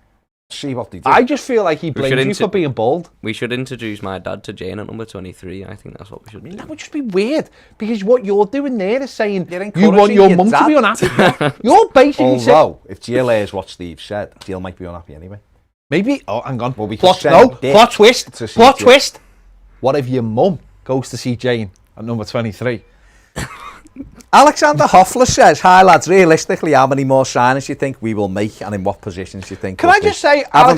Speaker 2: See what they do.
Speaker 1: I just feel like he blames you for being bald.
Speaker 3: We should introduce my dad to Jane at number 23. I think that's what we should do.
Speaker 1: That would just be weird, because what you're doing there is saying you want your mum to be unhappy. You're basically saying...
Speaker 2: Although, if Jill hears what Steve said, Jill might be unhappy anyway.
Speaker 1: Maybe... Oh, hang on.
Speaker 2: Well,
Speaker 1: plot twist. What if your mum goes to see Jane at number 23?
Speaker 2: Alexander Hoffler says, hi lads, realistically, how many more signings do you think we will make, and in what positions do you think?
Speaker 1: Can I just say,
Speaker 2: let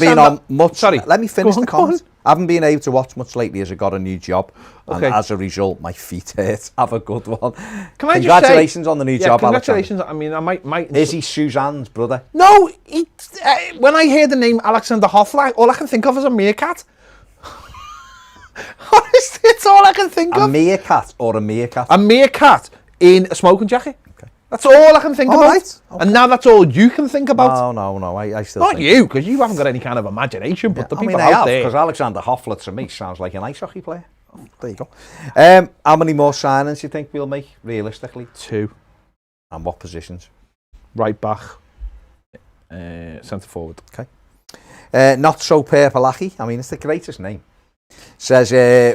Speaker 2: me finish the comment. I haven't been able to watch much lately as I got a new job, and as a result, my feet hurt. Have a good one. Congratulations on the new job,
Speaker 1: congratulations.
Speaker 2: Alexander.
Speaker 1: I mean, I might...
Speaker 2: Is he Suzanne's brother?
Speaker 1: No, when I hear the name Alexander Hoffler, all I can think of is a meerkat. Honestly, it's all I can think of.
Speaker 2: A meerkat or a meerkat?
Speaker 1: A meerkat in a smoking jacket. Okay. That's all I can think about. Right. Okay. And now that's all you can think about.
Speaker 2: No. I still
Speaker 1: not you, because you haven't got any kind of imagination, but the people out there.
Speaker 2: Because Alexander Hoffler to me sounds like an ice hockey player. Oh, there you go. How many more signings do you think we'll make, realistically?
Speaker 1: 2.
Speaker 2: And what positions?
Speaker 1: Right back, centre forward.
Speaker 2: Okay. Not so Perpalachi. I mean, it's the greatest name. Says,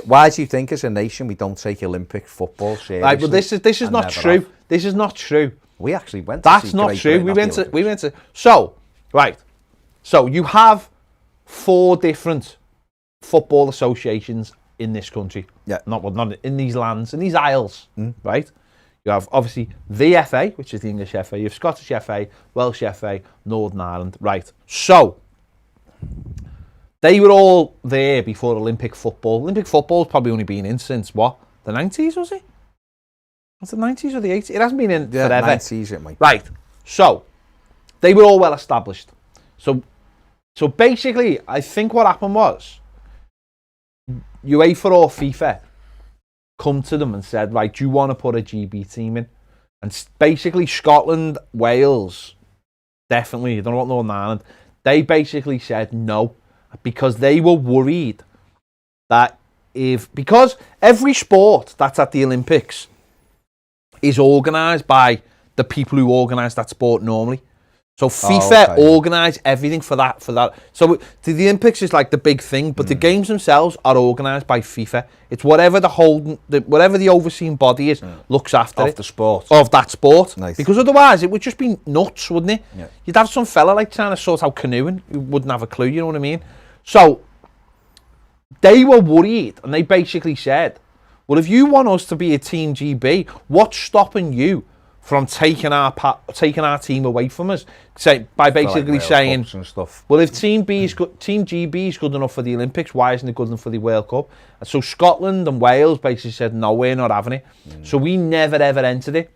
Speaker 2: why do you think as a nation we don't take Olympic football seriously?
Speaker 1: Right, but this is not true. This is not true.
Speaker 2: We actually went.
Speaker 1: That's not true. We went to. So, right. So you have 4 different football associations in this country.
Speaker 2: Yeah.
Speaker 1: Not in these lands, in these isles. Right. You have obviously the FA, which is the English FA. You have Scottish FA, Welsh FA, Northern Ireland. Right. So. They were all there before Olympic football. Olympic football's probably only been in since, what? The 90s, was it? Was it the 90s or the 80s? It hasn't been in forever.
Speaker 2: 90s it might be.
Speaker 1: Right. So, they were all well established. So basically, I think what happened was, UEFA or FIFA come to them and said, right, do you want to put a GB team in? And basically Scotland, Wales, definitely, I don't know what Northern Ireland, they basically said no because they were worried that because every sport that's at the Olympics is organised by the people who organise that sport normally. So FIFA organise everything for that. So the Olympics is like the big thing, but the games themselves are organised by FIFA. It's whatever the overseeing body is looks after
Speaker 2: of that sport.
Speaker 1: Nice. Because otherwise it would just be nuts, wouldn't it? Yeah. You'd have some fella like trying to sort out canoeing who wouldn't have a clue. You know what I mean? So they were worried, and they basically said, "Well, if you want us to be a Team GB, what's stopping you from taking our team away from us?" By basically saying, well, if Team GB is good enough for the Olympics, why isn't it good enough for the World Cup? And so Scotland and Wales basically said, no, we're not having it. So we never ever entered it.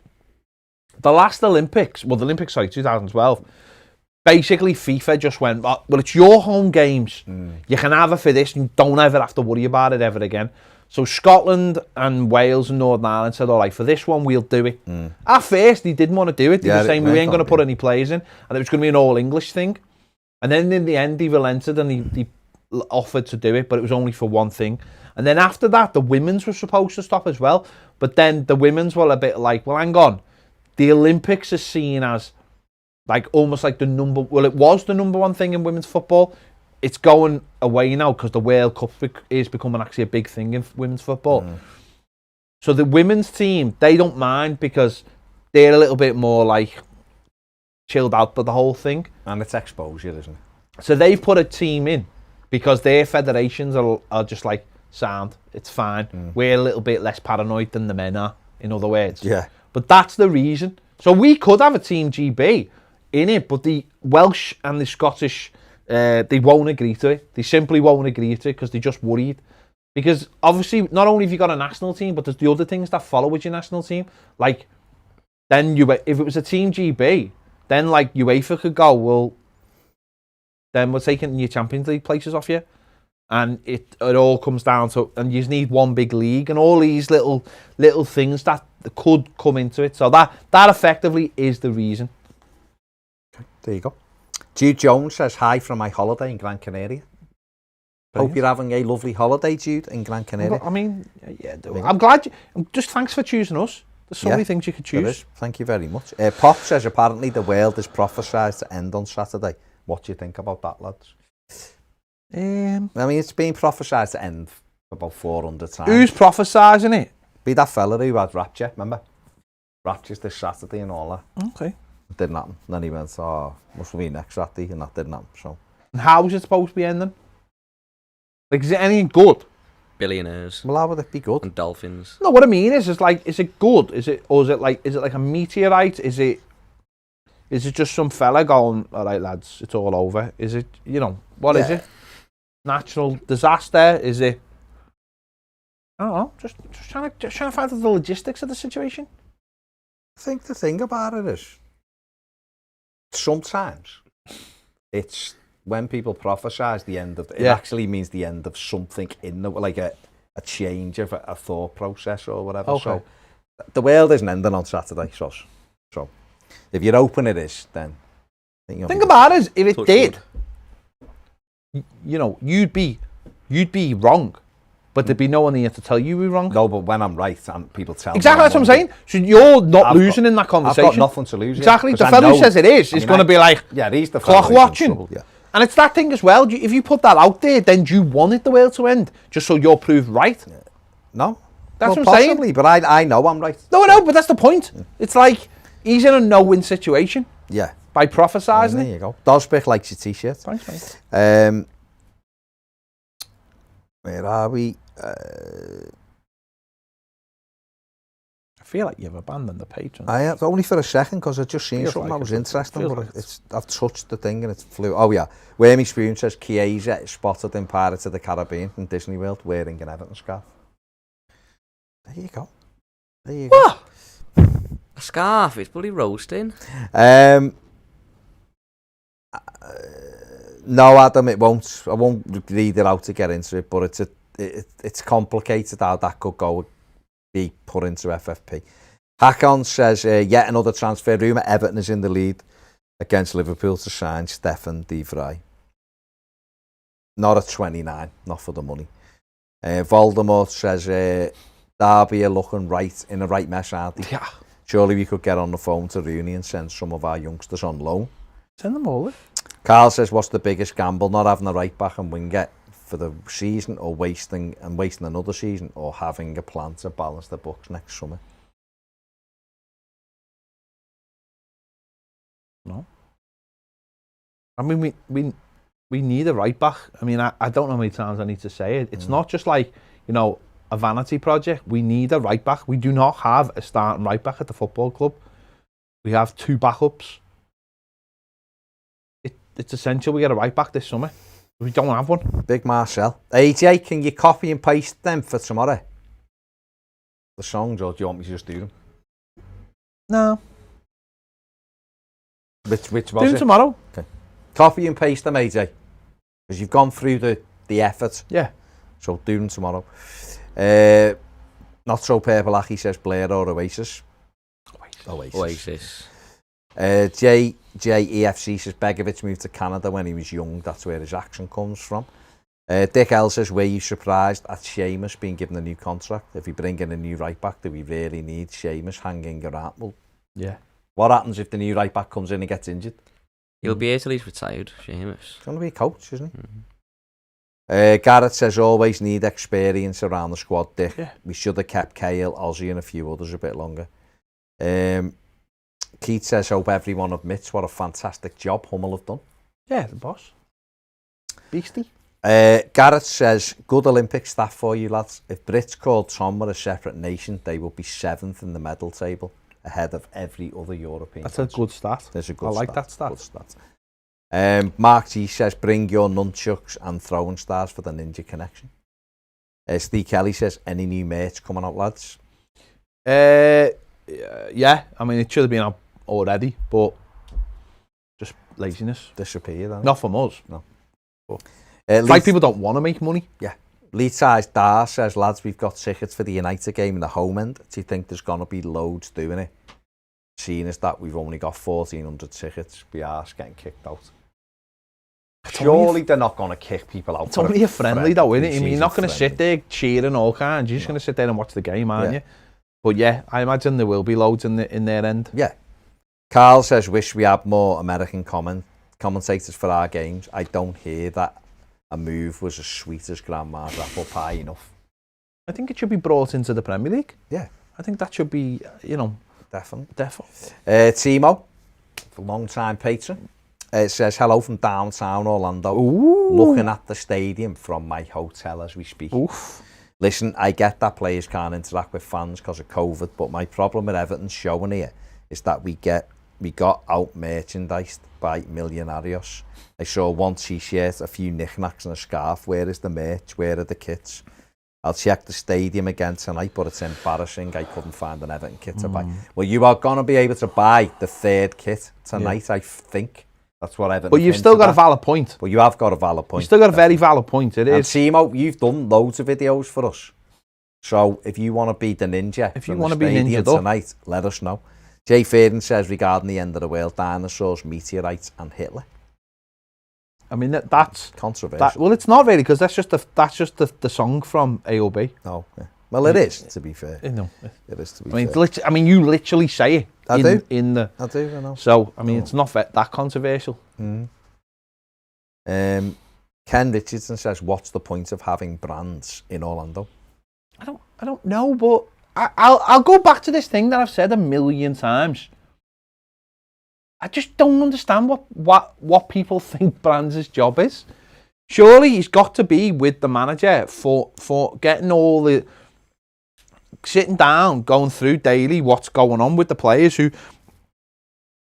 Speaker 1: The last Olympics, 2012, basically FIFA just went, well, it's your home games. You can have it for this, and you don't ever have to worry about it ever again. So Scotland and Wales and Northern Ireland said, all right, for this one, we'll do it. At first, they didn't want to do it. They were saying, we ain't going to put any players in. And it was going to be an all-English thing. And then in the end, he relented and he offered to do it, but it was only for one thing. And then after that, the women's were supposed to stop as well. But then the women's were a bit like, well, hang on. The Olympics is seen as like almost like it was the number one thing in women's football. It's going away now because the World Cup is becoming actually a big thing in women's football. So the women's team, they don't mind because they're a little bit more like chilled out by the whole thing.
Speaker 2: And it's exposure, isn't it?
Speaker 1: So they've put a team in because their federations are just like, sound, it's fine. We're a little bit less paranoid than the men are, in other words.
Speaker 2: Yeah.
Speaker 1: But that's the reason. So we could have a Team GB in it, but the Welsh and the Scottish... they won't agree to it. They simply won't agree to it because they're just worried. Because obviously, not only have you got a national team, but there's the other things that follow with your national team. Like, then if it was a Team GB, then like UEFA could go, well, then we're taking your Champions League places off you. And it all comes down to, and you just need one big league and all these little things that could come into it. So that effectively is the reason.
Speaker 2: Okay, there you go. Jude Jones says, hi from my holiday in Gran Canaria. Brilliant. Hope you're having a lovely holiday, Jude, in Gran Canaria.
Speaker 1: I mean, yeah, I'm glad. Just thanks for choosing us. There's so many things you could choose.
Speaker 2: Thank you very much. Pop says, apparently the world is prophesied to end on Saturday. What do you think about that, lads? I mean, it's been prophesied to end about 400 times.
Speaker 1: Who's prophesying it?
Speaker 2: Be that fella who had Rapture, remember? Rapture's this Saturday and all that.
Speaker 1: Okay.
Speaker 2: It didn't happen. Then he went, must be next Saturday, and that didn't happen. So,
Speaker 1: and how is it supposed to be ending? Like, is it anything good?
Speaker 3: Billionaires.
Speaker 2: Well, how would it be good?
Speaker 3: And dolphins.
Speaker 1: No, what I mean is it good? Is it like a meteorite? Is it just some fella going, all right, lads, it's all over? Is it, what is it? Natural disaster? Is it? I don't know. Just trying to find out the logistics of the situation.
Speaker 2: I think the thing about it is, sometimes it's when people prophesize the end of it actually means the end of something in the like a change of a thought process or whatever. Okay. So the world isn't ending on Saturday, so if you're hoping it is, then
Speaker 1: think about it. If it did, you'd be wrong. But there'd be no one here to tell you we're wrong.
Speaker 2: No, but when I'm right, and people tell me.
Speaker 1: Exactly, that's what I'm saying. So you're not losing in that conversation.
Speaker 2: I've got nothing to lose.
Speaker 1: Exactly. The fellow who says it is going to be like,
Speaker 2: he's the
Speaker 1: clock watching. Yeah. And it's that thing as well. If you put that out there, then you wanted the world to end, just so you're proved right. Yeah.
Speaker 2: No.
Speaker 1: That's what I'm saying.
Speaker 2: Possibly, but I know I'm right.
Speaker 1: No, but that's the point. Yeah. It's like, he's in a no-win situation.
Speaker 2: Yeah.
Speaker 1: By prophesising.
Speaker 2: There you go. Dolspich likes your t-shirt.
Speaker 1: Thanks, mate.
Speaker 2: Where are we?
Speaker 1: I feel like you've abandoned the Patreon.
Speaker 2: I have, only for a second, because I just seen something that was interesting, but I've touched the thing and it flew. Oh yeah, Wormy Spoon says Chiesa is spotted in Pirates of the Caribbean in Disney World wearing an Everton scarf. There you go.
Speaker 1: What?
Speaker 3: A scarf? It's bloody roasting.
Speaker 2: No, Adam, it won't. I won't read it out to get into it, but it's complicated how that could go be put into FFP. Hakon says, yet another transfer rumour. Everton is in the lead against Liverpool to sign Stefan de Vrij. Not at 29, not for the money. Voldemort says, Derby are looking in the right mess, aren't they?
Speaker 1: Yeah.
Speaker 2: Surely we could get on the phone to Rooney and send some of our youngsters on loan.
Speaker 1: Send them over.
Speaker 2: Carl says, what's the biggest gamble? Not having a right back and winger for the season, or wasting another season, or having a plan to balance the books next summer?
Speaker 1: No. I mean, we need a right back. I mean, I don't know how many times I need to say it. It's not just like, you know, a vanity project. We need a right back. We do not have a starting right back at the football club. We have 2 backups. It's essential we get a right back this summer. We don't have one.
Speaker 2: Big Marcel. AJ, can you copy and paste them for tomorrow? The songs, or do you want me to just do them?
Speaker 1: No.
Speaker 2: Which was
Speaker 1: Do them
Speaker 2: it?
Speaker 1: tomorrow.
Speaker 2: Okay. Copy and paste them, AJ. Because you've gone through the effort.
Speaker 1: Yeah.
Speaker 2: So do them tomorrow. Not so purple, he says Blair or Oasis.
Speaker 3: Oasis.
Speaker 2: JEFC says Begovic moved to Canada when he was young. That's where his action comes from. Dick L says, were you surprised at Seamus being given a new contract? If we bring in a new right back, do we really need Seamus hanging around? Well,
Speaker 1: Yeah.
Speaker 2: what happens if the new right back comes in and gets injured?
Speaker 3: He'll be here till he's retired, Seamus.
Speaker 2: He's going to be a coach, isn't he? Garrett says, always need experience around the squad, Dick.
Speaker 1: Yeah.
Speaker 2: We should have kept Kale, Ozzy and a few others a bit longer. Keith says, hope everyone admits what a fantastic job Hummel have done.
Speaker 1: Yeah, the boss. Beastie.
Speaker 2: Garrett says, good Olympic staff for you, lads. If Brits called Tom were a separate nation, they would be 7th in the medal table, ahead of every other European
Speaker 1: That's
Speaker 2: country.
Speaker 1: a good stat.
Speaker 2: There's a good
Speaker 1: I like
Speaker 2: stat.
Speaker 1: that stat.
Speaker 2: Good stat. Mark G says, bring your nunchucks and throwing stars for the Ninja Connection. Steve Kelly says, any new merch coming out, lads?
Speaker 1: Yeah, I mean, it should have been out already, but just laziness.
Speaker 2: Disappeared.
Speaker 1: Not from us.
Speaker 2: No.
Speaker 1: But it's like people don't want to make money.
Speaker 2: Yeah. Lead size Dar says, lads, we've got tickets for the United game in the home end. Do you think there's going to be loads doing it? Seeing as that we've only got 1,400 tickets, be arse getting kicked out. Surely they're not going to kick people out.
Speaker 1: It's only a friendly though, isn't it? I mean, you're
Speaker 2: Season
Speaker 1: not going to
Speaker 2: friendly.
Speaker 1: sit there cheering all kinds. You're just going to sit there and watch the game, aren't you? But yeah, I imagine there will be loads in their end.
Speaker 2: Yeah. Carl says, wish we had more American commentators for our games. I don't hear that a move was as sweet as Grandma's apple pie enough.
Speaker 1: I think it should be brought into the Premier League.
Speaker 2: Yeah.
Speaker 1: I think that should be, you know,
Speaker 2: Definitely.
Speaker 1: Defo.
Speaker 2: Timo, long-time patron, says, hello from downtown Orlando.
Speaker 1: Ooh.
Speaker 2: Looking at the stadium from my hotel as we speak.
Speaker 1: Oof.
Speaker 2: Listen, I get that players can't interact with fans because of COVID, but my problem with Everton's showing here is that we got out merchandised by Millonarios. I saw one t-shirt, a few knickknacks and a scarf. Where is the merch? Where are the kits? I'll check the stadium again tonight, but it's embarrassing. I couldn't find an Everton kit to buy. Well, you are going to be able to buy the 3rd kit tonight, I think. That's what Everton.
Speaker 1: But you've still got a valid point.
Speaker 2: But you have got a valid point.
Speaker 1: You've still got a very valid point. It
Speaker 2: and
Speaker 1: is.
Speaker 2: Timo, you've done loads of videos for us. So if you want to be the ninja,
Speaker 1: If you want to be ninja
Speaker 2: tonight, let us know. Jay Faden says, regarding the end of the world, dinosaurs, meteorites, and Hitler.
Speaker 1: I mean, that's
Speaker 2: controversial.
Speaker 1: Well, it's not really, because that's just the song from AOB.
Speaker 2: No. Yeah. Well, it is, to be fair.
Speaker 1: No,
Speaker 2: it is, to be
Speaker 1: fair.
Speaker 2: I
Speaker 1: mean, you literally say it.
Speaker 2: I do.
Speaker 1: I
Speaker 2: know.
Speaker 1: So, I mean, it's not that controversial.
Speaker 2: Mm. Ken Richardson says, what's the point of having brands in Orlando?
Speaker 1: I don't know, but I'll go back to this thing that I've said a million times. I just don't understand what people think Brands' job is. Surely he's got to be with the manager for getting all the sitting down, going through daily what's going on with the players, who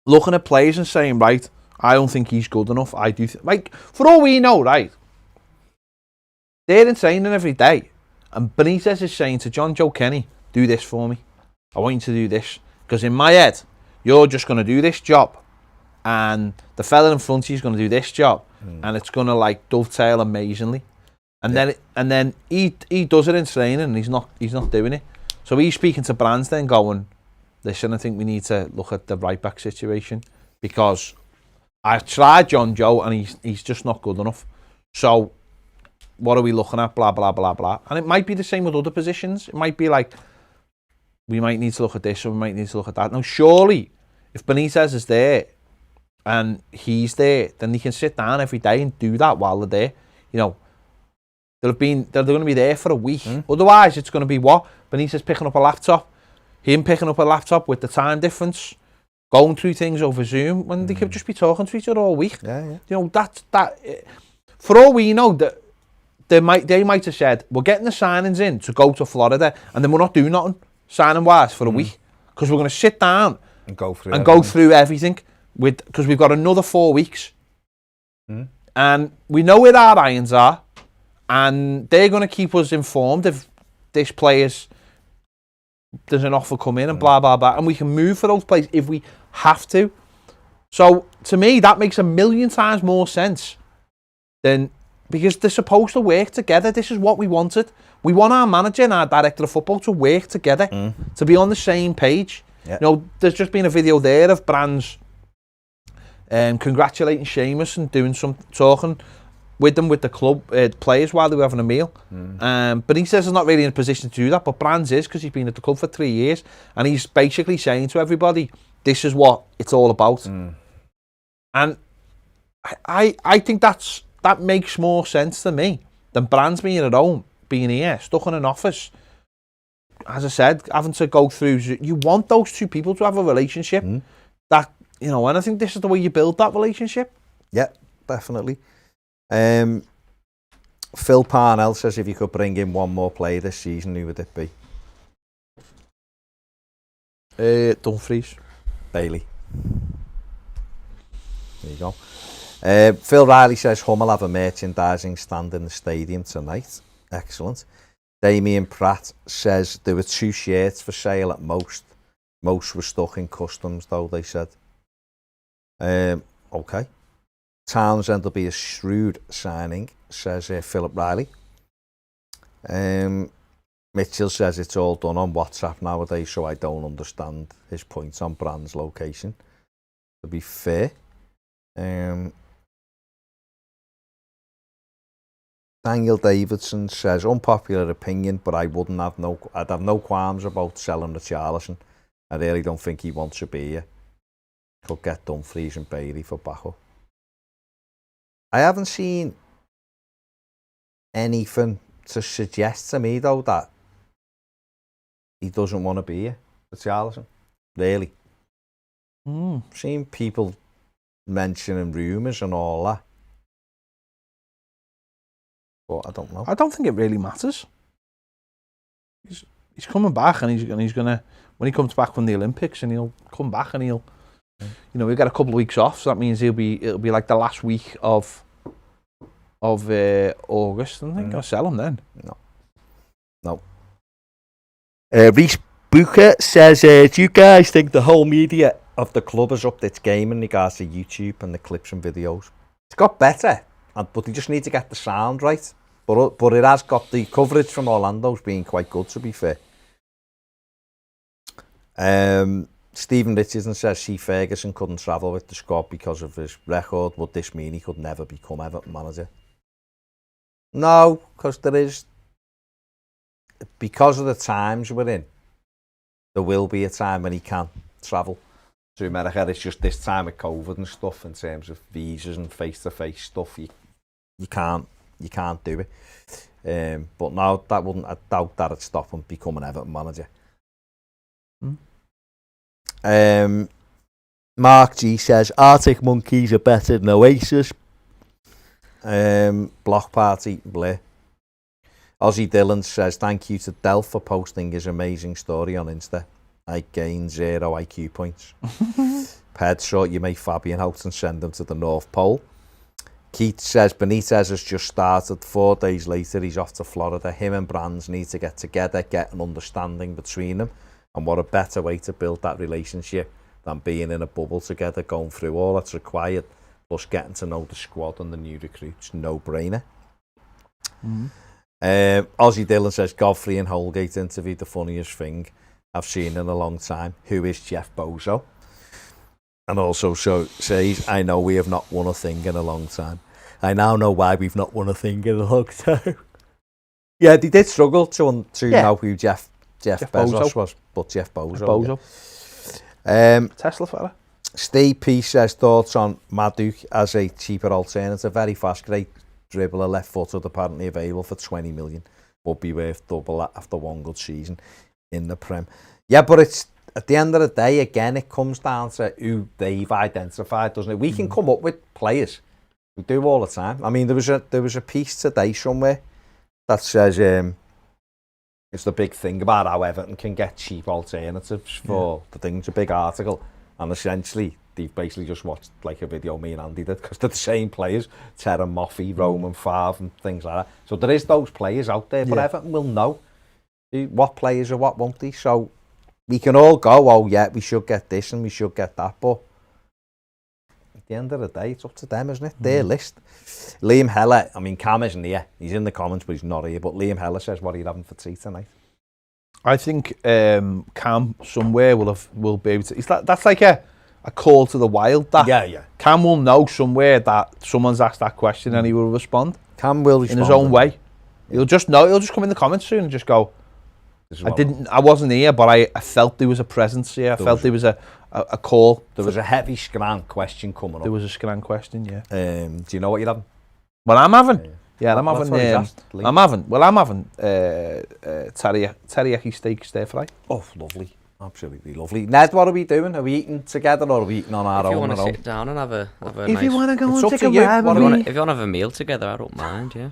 Speaker 1: looking at players and saying, right, I don't think he's good enough. I do like, for all we know, right, they're in training every day, and Benitez is saying to John Joe Kenny, do this for me. I want you to do this, because in my head, you're just going to do this job, and the fella in front of you is going to do this job, and it's going to like dovetail amazingly. And then he does it in training, and he's not doing it. So he's speaking to Brands then, going, listen, I think we need to look at the right-back situation because I've tried John Joe and he's just not good enough. So what are we looking at? Blah, blah, blah, blah. And it might be the same with other positions. It might be like, we might need to look at this or we might need to look at that. Now, surely, if Benitez is there and he's there, then they can sit down every day and do that while they're there. You know, they're going to be there for a week. Otherwise, it's going to be what? Benitez picking up a laptop, him picking up a laptop with the time difference, going through things over Zoom, when they could just be talking to each other all week. You know, that for all we know, that they might have said, we're getting the signings in to go to Florida, and then we're not doing nothing signing-wise for a week, because we're going to sit down
Speaker 2: and go through
Speaker 1: everything, because we've got another 4 weeks. And we know where our irons are, and they're going to keep us informed if there's an offer come in and blah, blah, blah, and we can move for those players if we have to. So, to me, that makes a million times more sense than, because they're supposed to work together. This is what we wanted. We want our manager and our director of football to work together, to be on the same page. You know, there's just been a video there of Brands congratulating Seamus and doing some talking with them, with the club players while they were having a meal. But he says he's not really in a position to do that, but Brands is, because he's been at the club for 3 years, and he's basically saying to everybody, this is what it's all about. And I think that makes more sense to me than Brands being at home, being here, stuck in an office. As I said, having to go through, you want those two people to have a relationship that, you know, and I think this is the way you build that relationship. Yeah,
Speaker 2: definitely. Phil Parnell says, if you could bring in one more player this season, who would it be?
Speaker 1: Dumfries.
Speaker 2: Bailey. There you go. Phil Riley says, Hummel have a merchandising stand in the stadium tonight. Excellent. Damien Pratt says there were 2 shirts for sale at most. Most were stuck in customs, though, they said. Okay. Townsend will be a shrewd signing, says Philip Riley. Mitchell says it's all done on WhatsApp nowadays, so I don't understand his points on Brand's location. To be fair. Daniel Davidson says, unpopular opinion, but I'd have no qualms about selling Richarlison. I really don't think he wants to be here. Could get Dumfries and Bailey for backup. I haven't seen anything to suggest to me, though, that he doesn't want to be here, Richarlison. Really. Seen people mentioning rumours and all that. But I don't know.
Speaker 1: I don't think it really matters. He's coming back, and he's gonna, when he comes back from the Olympics, and he'll come back and he'll, you know, he'll get a couple of weeks off. So that means it'll be like the last week of August. I think I'll sell him then.
Speaker 2: No. Reece Booker says, do you guys think the whole media of the club has upped its game in regards to YouTube and the clips and videos? It's got better, but they just need to get the sound right. But it has got, the coverage from Orlando's been quite good, to be fair. Stephen Richardson says, see, Ferguson couldn't travel with the squad because of his record. Would this mean he could never become Everton manager? No, because because of the times we're in, there will be a time when he can travel to America. It's just this time with COVID and stuff, in terms of visas and face-to-face stuff, you can't do it. But no, I doubt that'd stop him becoming Everton manager. Mark G says, Arctic Monkeys are better than Oasis. Block Party, bleh. Ozzy Dillon says, thank you to Delph for posting his amazing story on Insta. I gained 0 IQ points. Ped, sort you make Fabian out and send him to the North Pole. Keith says, Benitez has just started. 4 days later, he's off to Florida. Him and Brands need to get together, get an understanding between them. And what a better way to build that relationship than being in a bubble together, going through all that's required, plus getting to know the squad and the new recruits. No-brainer. Ozzy Dillon says, Godfrey and Holgate interview, the funniest thing. I've seen in a long time. Who is Jeff Bozo? And also says, I know we have not won a thing in a long time. I now know why we've not won a thing in a long time. Yeah, they did struggle to know who Jeff Bezos was, but Jeff Bozo.
Speaker 1: Tesla fella.
Speaker 2: Steve P says thoughts on Mathew as a cheaper alternative. Very fast, great dribbler, left footed, apparently available for 20 million. Would be worth double that after one good season in the Prem. Yeah, but it's at the end of the day, again, it comes down to who they've identified, doesn't it? We can come up with players. We do all the time. I mean, there was a piece today somewhere that says it's the big thing about how Everton can get cheap alternatives for the thing. It's a big article, and essentially they've basically just watched like a video me and Andy did, because they're the same players, Terra Moffey, Roman Favre and things like that. So there is those players out there, but Everton will know what players are what, won't they? So we can all go, oh yeah, we should get this and we should get that, but at the end of the day, it's up to them, isn't it? Their list. Liam Heller, I mean, Cam isn't here. He's in the comments, but he's not here. But Liam Heller says, what are you having for tea tonight?
Speaker 1: I think Cam somewhere will be able to. That's like a call to the wild. That
Speaker 2: yeah.
Speaker 1: Cam will know somewhere that someone's asked that question and he will respond.
Speaker 2: Cam will respond
Speaker 1: in his own way. He'll just know. He'll just come in the comments soon and just go, I wasn't here, but I felt there was a presence here. I felt there was a call.
Speaker 2: There was a heavy scran question coming up.
Speaker 1: There was a scran question, yeah.
Speaker 2: Do you know what you're having?
Speaker 1: Well, I'm having. I'm having teriyaki steak stir fry.
Speaker 2: Oh, lovely. Absolutely lovely. Ned, what are we doing? Are we eating together or are we eating on our own?
Speaker 3: If you want to sit down and have a
Speaker 1: if
Speaker 3: nice...
Speaker 1: you want to go and take a
Speaker 3: if you want to have a meal together, I don't mind, yeah.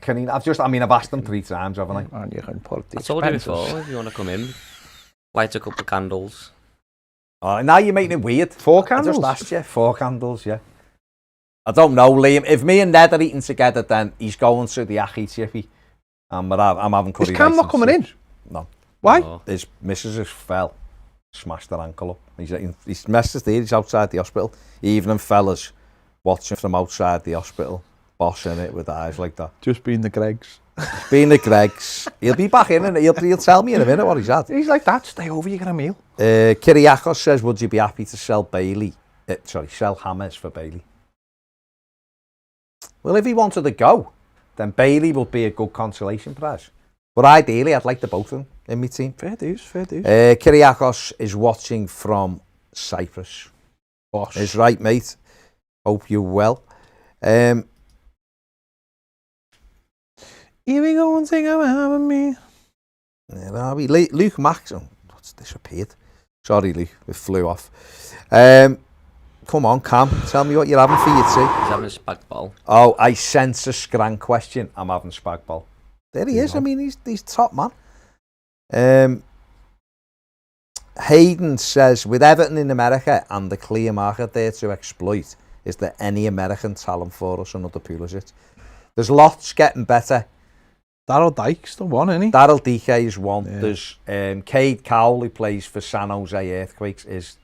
Speaker 2: I've asked them 3 times, haven't I?
Speaker 1: And you can put the
Speaker 3: I told you before, if you want to come in, light a couple of candles.
Speaker 2: Oh, now you're making it weird.
Speaker 1: 4 candles?
Speaker 2: I just asked you. 4 candles, yeah. I don't know, Liam. If me and Ned are eating together, then he's going to the Achi Chippy. I'm having curry rice.
Speaker 1: Is Cam not coming in?
Speaker 2: No.
Speaker 1: Why?
Speaker 3: Oh.
Speaker 2: His missus has fell, smashed her ankle up. He's messed there, he's outside the hospital. Evening fellas watching from outside the hospital, bossing it with eyes like that.
Speaker 1: Just being the Gregs.
Speaker 2: Being the Gregs. He'll be back in and he'll tell me in a minute what he's had.
Speaker 1: He's like that, stay over, you get a meal.
Speaker 2: Kyriakos says, would you be happy to sell sell Hammers for Bailey? Well, if he wanted to go, then Bailey would be a good consolation prize. But ideally, I'd like the both of them in my team.
Speaker 1: Fair dues.
Speaker 2: Kyriakos is watching from Cyprus.
Speaker 1: Boss.
Speaker 2: Is right, mate. Hope you're well. Here
Speaker 1: we go and sing about me.
Speaker 2: Where are we? Luke Maxon. What's disappeared? Sorry, Luke. It flew off. Come on, Cam. Tell me what you're having for your tea.
Speaker 3: He's having a spag bol.
Speaker 2: Oh, I sense a scran question. I'm having spag bol. There he is. I mean, he's top man. Hayden says, with Everton in America and the clear market there to exploit, is there any American talent for us another Pulisic? There's lots getting better.
Speaker 1: Daryl Dykes the one, isn't he?
Speaker 2: Daryl DK is one.
Speaker 1: Yeah.
Speaker 2: There's Cade Cowell, who plays for San Jose Earthquakes, is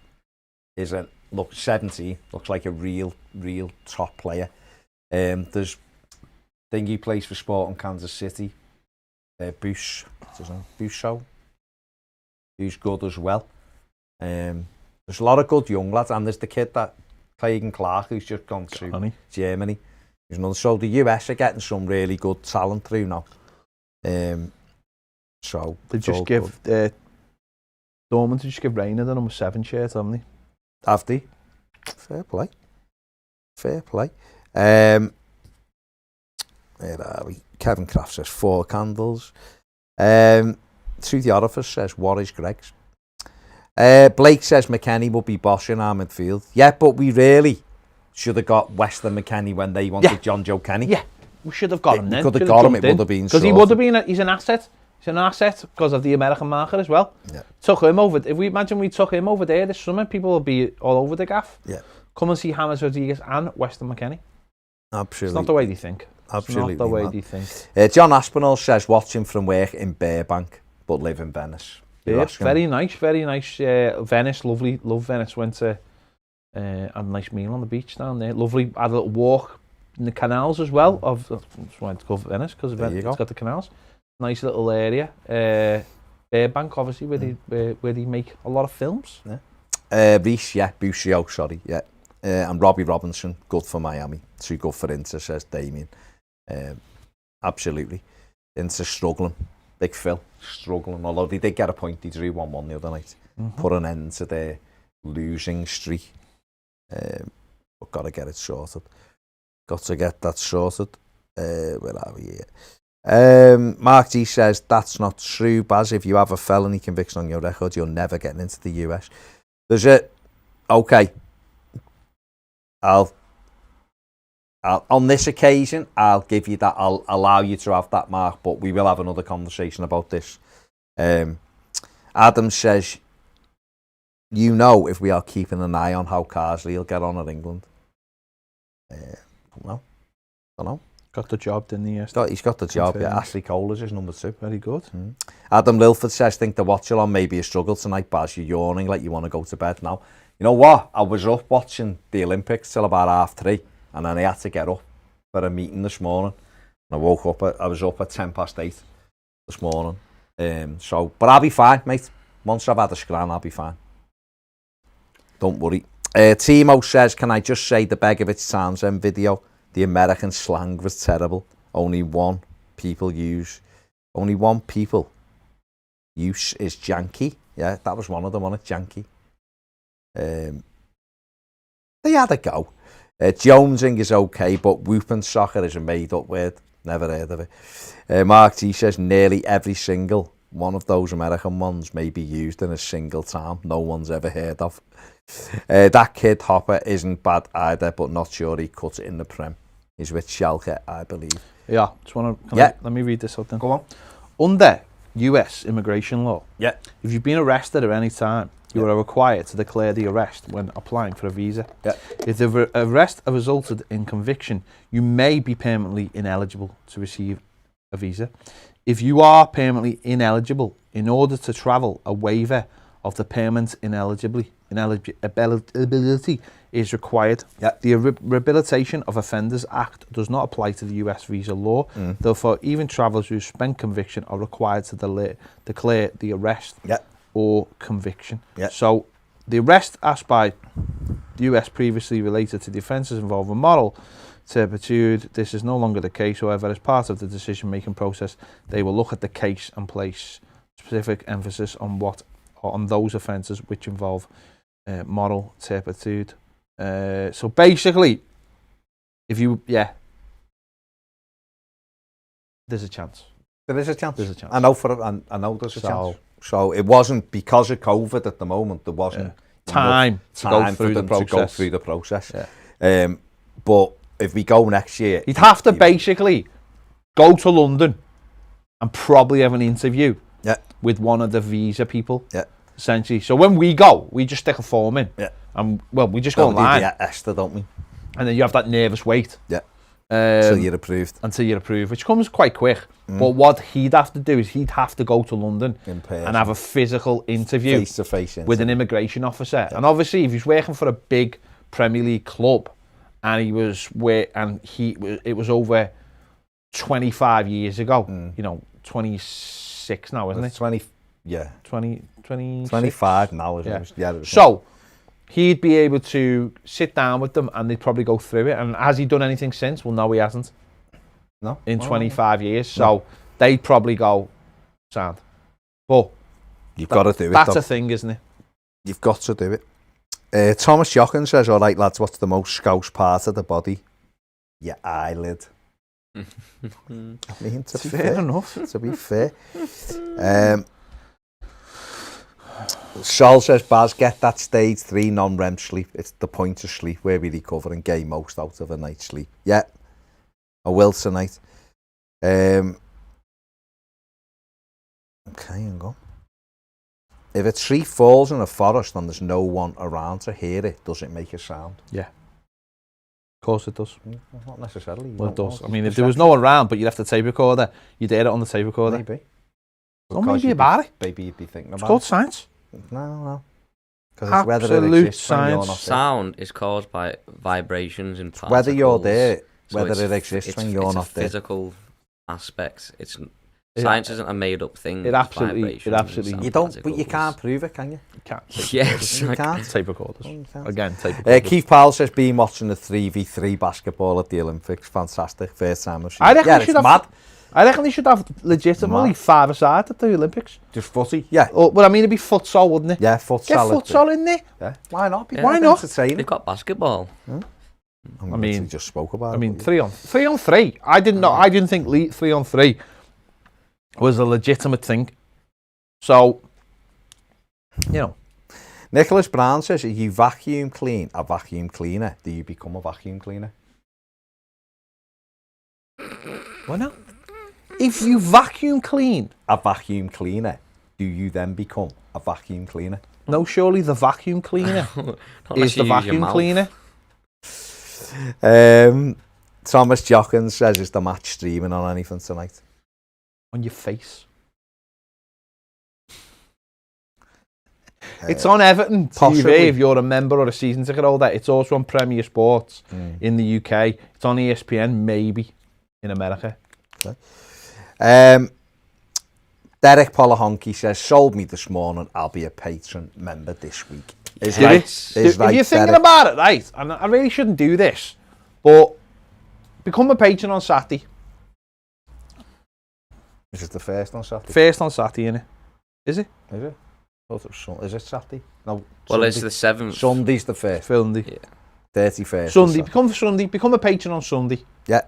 Speaker 2: a 17. Looks like a real top player. There's Thingy plays for Sporting Kansas City. Bush, what's his name? Busho, who's good as well. There's a lot of good young lads, and there's the kid that Clayton Clark, who's just gone to Germany. There's another. So the US are getting some really good talent through now. So
Speaker 1: they just give Dortmund to just give Reina the number 7 shirt, haven't they?
Speaker 2: Have they? Fair play. Where are we? Kevin Kraft says 4 candles. Through the orifice says, what is Greg's? Blake says McKennie will be bossing our midfield. Yeah, but we really should have got Weston McKennie when they wanted John Joe Kenny.
Speaker 1: Yeah, we should have got him then.
Speaker 2: We could have got him, it would have been
Speaker 1: because he would have been, he's an asset. He's an asset because of the American market as well.
Speaker 2: Yeah.
Speaker 1: Took him over. If we imagine we took him over there this summer, people will be all over the gaff.
Speaker 2: Yeah.
Speaker 1: Come and see James Rodriguez and Weston McKennie.
Speaker 2: Absolutely.
Speaker 1: It's not the way they think.
Speaker 2: Absolutely.
Speaker 1: It's not the way they think.
Speaker 2: John Aspinall says watching from work in Burbank, but live in Venice.
Speaker 1: Very nice. Venice, lovely. Love Venice. Went to had a nice meal on the beach down there. Lovely. Had a little walk in the canals as well. Just wanted to go to Venice because it's got the canals. Nice little area. Burbank, obviously, where they make a lot of films.
Speaker 2: Reece, Buscio, sorry, and Robbie Robinson, good for Miami. Too good for Inter, says Damien. Absolutely. Inter struggling. Big Phil, struggling. Although they did get a point, they drew 1-1 the other night. Put an end to their losing streak. But got to get it sorted. Got to get that sorted. Where are we here? Mark G says, that's not true, Baz. If you have a felony conviction on your record, you're never getting into the US. There's it. Okay. I'll on this occasion, I'll give you that. I'll allow you to have that, Mark, but we will have another conversation about this. Adam says, if we are keeping an eye on how Carsley will get on at England. Don't know.
Speaker 1: Got the job, didn't he?
Speaker 2: He's got the job, yeah. Ashley Cole is his number 2.
Speaker 1: Very good.
Speaker 2: Adam Lilford says, think the watch-along may be a struggle tonight, Baz. You're yawning like you want to go to bed now. You know what? I was up watching the Olympics till about 3:30, and then I had to get up for a meeting this morning. And I was up at 8:10 this morning. But I'll be fine, mate. Once I've had a scran, I'll be fine. Don't worry. Timo says, can I just say the Begovic Townsend video? The American slang was terrible. Only one people use is janky. Yeah, that was one of them, wasn't it? Janky. They had a go. Jonesing is okay, but whooping soccer is a made-up word. Never heard of it. Mark T says, nearly every single one of those American ones may be used in a single town no one's ever heard of. That kid Hopper isn't bad either, but not sure he cuts it in the Prem. He's with Schalke, I believe.
Speaker 1: Yeah, let me read this out then.
Speaker 2: Go on.
Speaker 1: Under US immigration law,
Speaker 2: if
Speaker 1: you've been arrested at any time, you are required to declare the arrest when applying for a visa. If the arrest resulted in conviction, you may be permanently ineligible to receive a visa. If you are permanently ineligible, in order to travel, a waiver of the permanent ineligibility is required. The Rehabilitation of Offenders Act does not apply to the US visa law. Therefore, even travellers who spent conviction are required to declare the arrest or conviction. So the arrest asked by the US previously related to the offences involving moral turpitude. This is no longer the case. However, as part of the decision-making process, they will look at the case and place specific emphasis on those offences which involve moral turpitude. So basically, if you, there's a chance.
Speaker 2: There is a chance.
Speaker 1: There's a chance.
Speaker 2: I know there's a chance. So it wasn't because of COVID at the moment. There wasn't
Speaker 1: time to go through the process.
Speaker 2: But if we go next year,
Speaker 1: you'd have to basically go to London and probably have an interview with one of the visa people. Essentially. So when we go, we just stick a form in. And we just go online.
Speaker 2: Esther, don't we?
Speaker 1: And then you have that nervous wait.
Speaker 2: Until you're approved.
Speaker 1: Which comes quite quick. But what he'd have to do is he'd have to go to London and have a physical interview
Speaker 2: face-to-face
Speaker 1: with an immigration officer. And obviously, if he's working for a big Premier League club, and it was over 25 years ago. 26 now, isn't it?
Speaker 2: 25 now, isn't it?
Speaker 1: So he'd be able to sit down with them and they'd probably go through it. And has he done anything since? Well, no, he hasn't.
Speaker 2: No.
Speaker 1: In 25 years. So they'd probably go, sound. But
Speaker 2: you've got to do it.
Speaker 1: That's a thing, isn't it?
Speaker 2: You've got to do it. Thomas Jochen says, all right, lads, what's the most scouse part of the body? Your eyelid. I mean, to be fair enough. To be fair. Sol says, Baz, get that stage 3 non-REM sleep. It's the point of sleep where we recover and gain most out of a night's sleep. Yeah, I will tonight. Okay, hang on. If a tree falls in a forest and there's no one around to hear it, does it make a sound?
Speaker 1: Yeah. Of course it does.
Speaker 2: Not necessarily.
Speaker 1: Well, it does. I mean, if there was no one around, but you'd have the tape recorder, you'd hear it on the tape recorder.
Speaker 2: Maybe.
Speaker 1: Maybe about it.
Speaker 2: Maybe you'd be thinking about it.
Speaker 1: It's called science.
Speaker 2: No.
Speaker 1: Absolute science.
Speaker 3: Sound is caused by vibrations and particles.
Speaker 2: Whether you're there, whether it exists when you're not there.
Speaker 3: It's a physical aspect. Science isn't a made-up thing.
Speaker 1: It absolutely.
Speaker 3: You
Speaker 2: don't, but you can't prove it, can you?
Speaker 1: You can't.
Speaker 3: Yes,
Speaker 2: you can't.
Speaker 1: Tape recorders. Again, tape recorders.
Speaker 2: Keith Powell says, been watching the 3v3 basketball at the Olympics. Fantastic. First time I've seen
Speaker 1: I reckon
Speaker 2: it. Yeah, it's mad.
Speaker 1: I reckon they should have legitimately 5-a-side at the Olympics.
Speaker 2: Just footy? Yeah.
Speaker 1: Oh, but I mean, it'd be futsal, wouldn't it?
Speaker 2: Yeah, futsal.
Speaker 1: Get futsal in there.
Speaker 2: Yeah. Why not?
Speaker 3: Yeah.
Speaker 1: Why not?
Speaker 3: They've got basketball.
Speaker 2: I mean, just spoke about it.
Speaker 1: I mean, 3 on 3. I didn't know. I didn't think 3 on 3 was a legitimate thing. So, you know.
Speaker 2: Nicholas Brown says, if you vacuum clean a vacuum cleaner, do you become a vacuum cleaner?
Speaker 1: Why not? If you vacuum clean
Speaker 2: a vacuum cleaner, do you then become a vacuum cleaner?
Speaker 1: No, surely the vacuum cleaner is the vacuum cleaner.
Speaker 2: Thomas Jockins says, is the match streaming on anything tonight?
Speaker 1: On your face. It's on Everton
Speaker 2: possibly.
Speaker 1: TV if you're a member or a season ticket holder. It's also on Premier Sports in the UK. It's on ESPN, maybe, in America.
Speaker 2: Okay. Derek Polahonki says, sold me this morning, I'll be a patron member this week.
Speaker 1: If you're thinking about it, right, and I really shouldn't do this, but become a patron on Saturday.
Speaker 2: Is it the first on Saturday?
Speaker 1: First on Saturday, innit? Is it?
Speaker 2: Is it? Is it Saturday? No.
Speaker 3: Well,
Speaker 2: Sunday.
Speaker 3: it's the 7th.
Speaker 2: Sunday's the first.
Speaker 1: Sunday.
Speaker 3: Yeah.
Speaker 2: 31st.
Speaker 1: Sunday. Become a patron on Sunday.
Speaker 2: Yeah.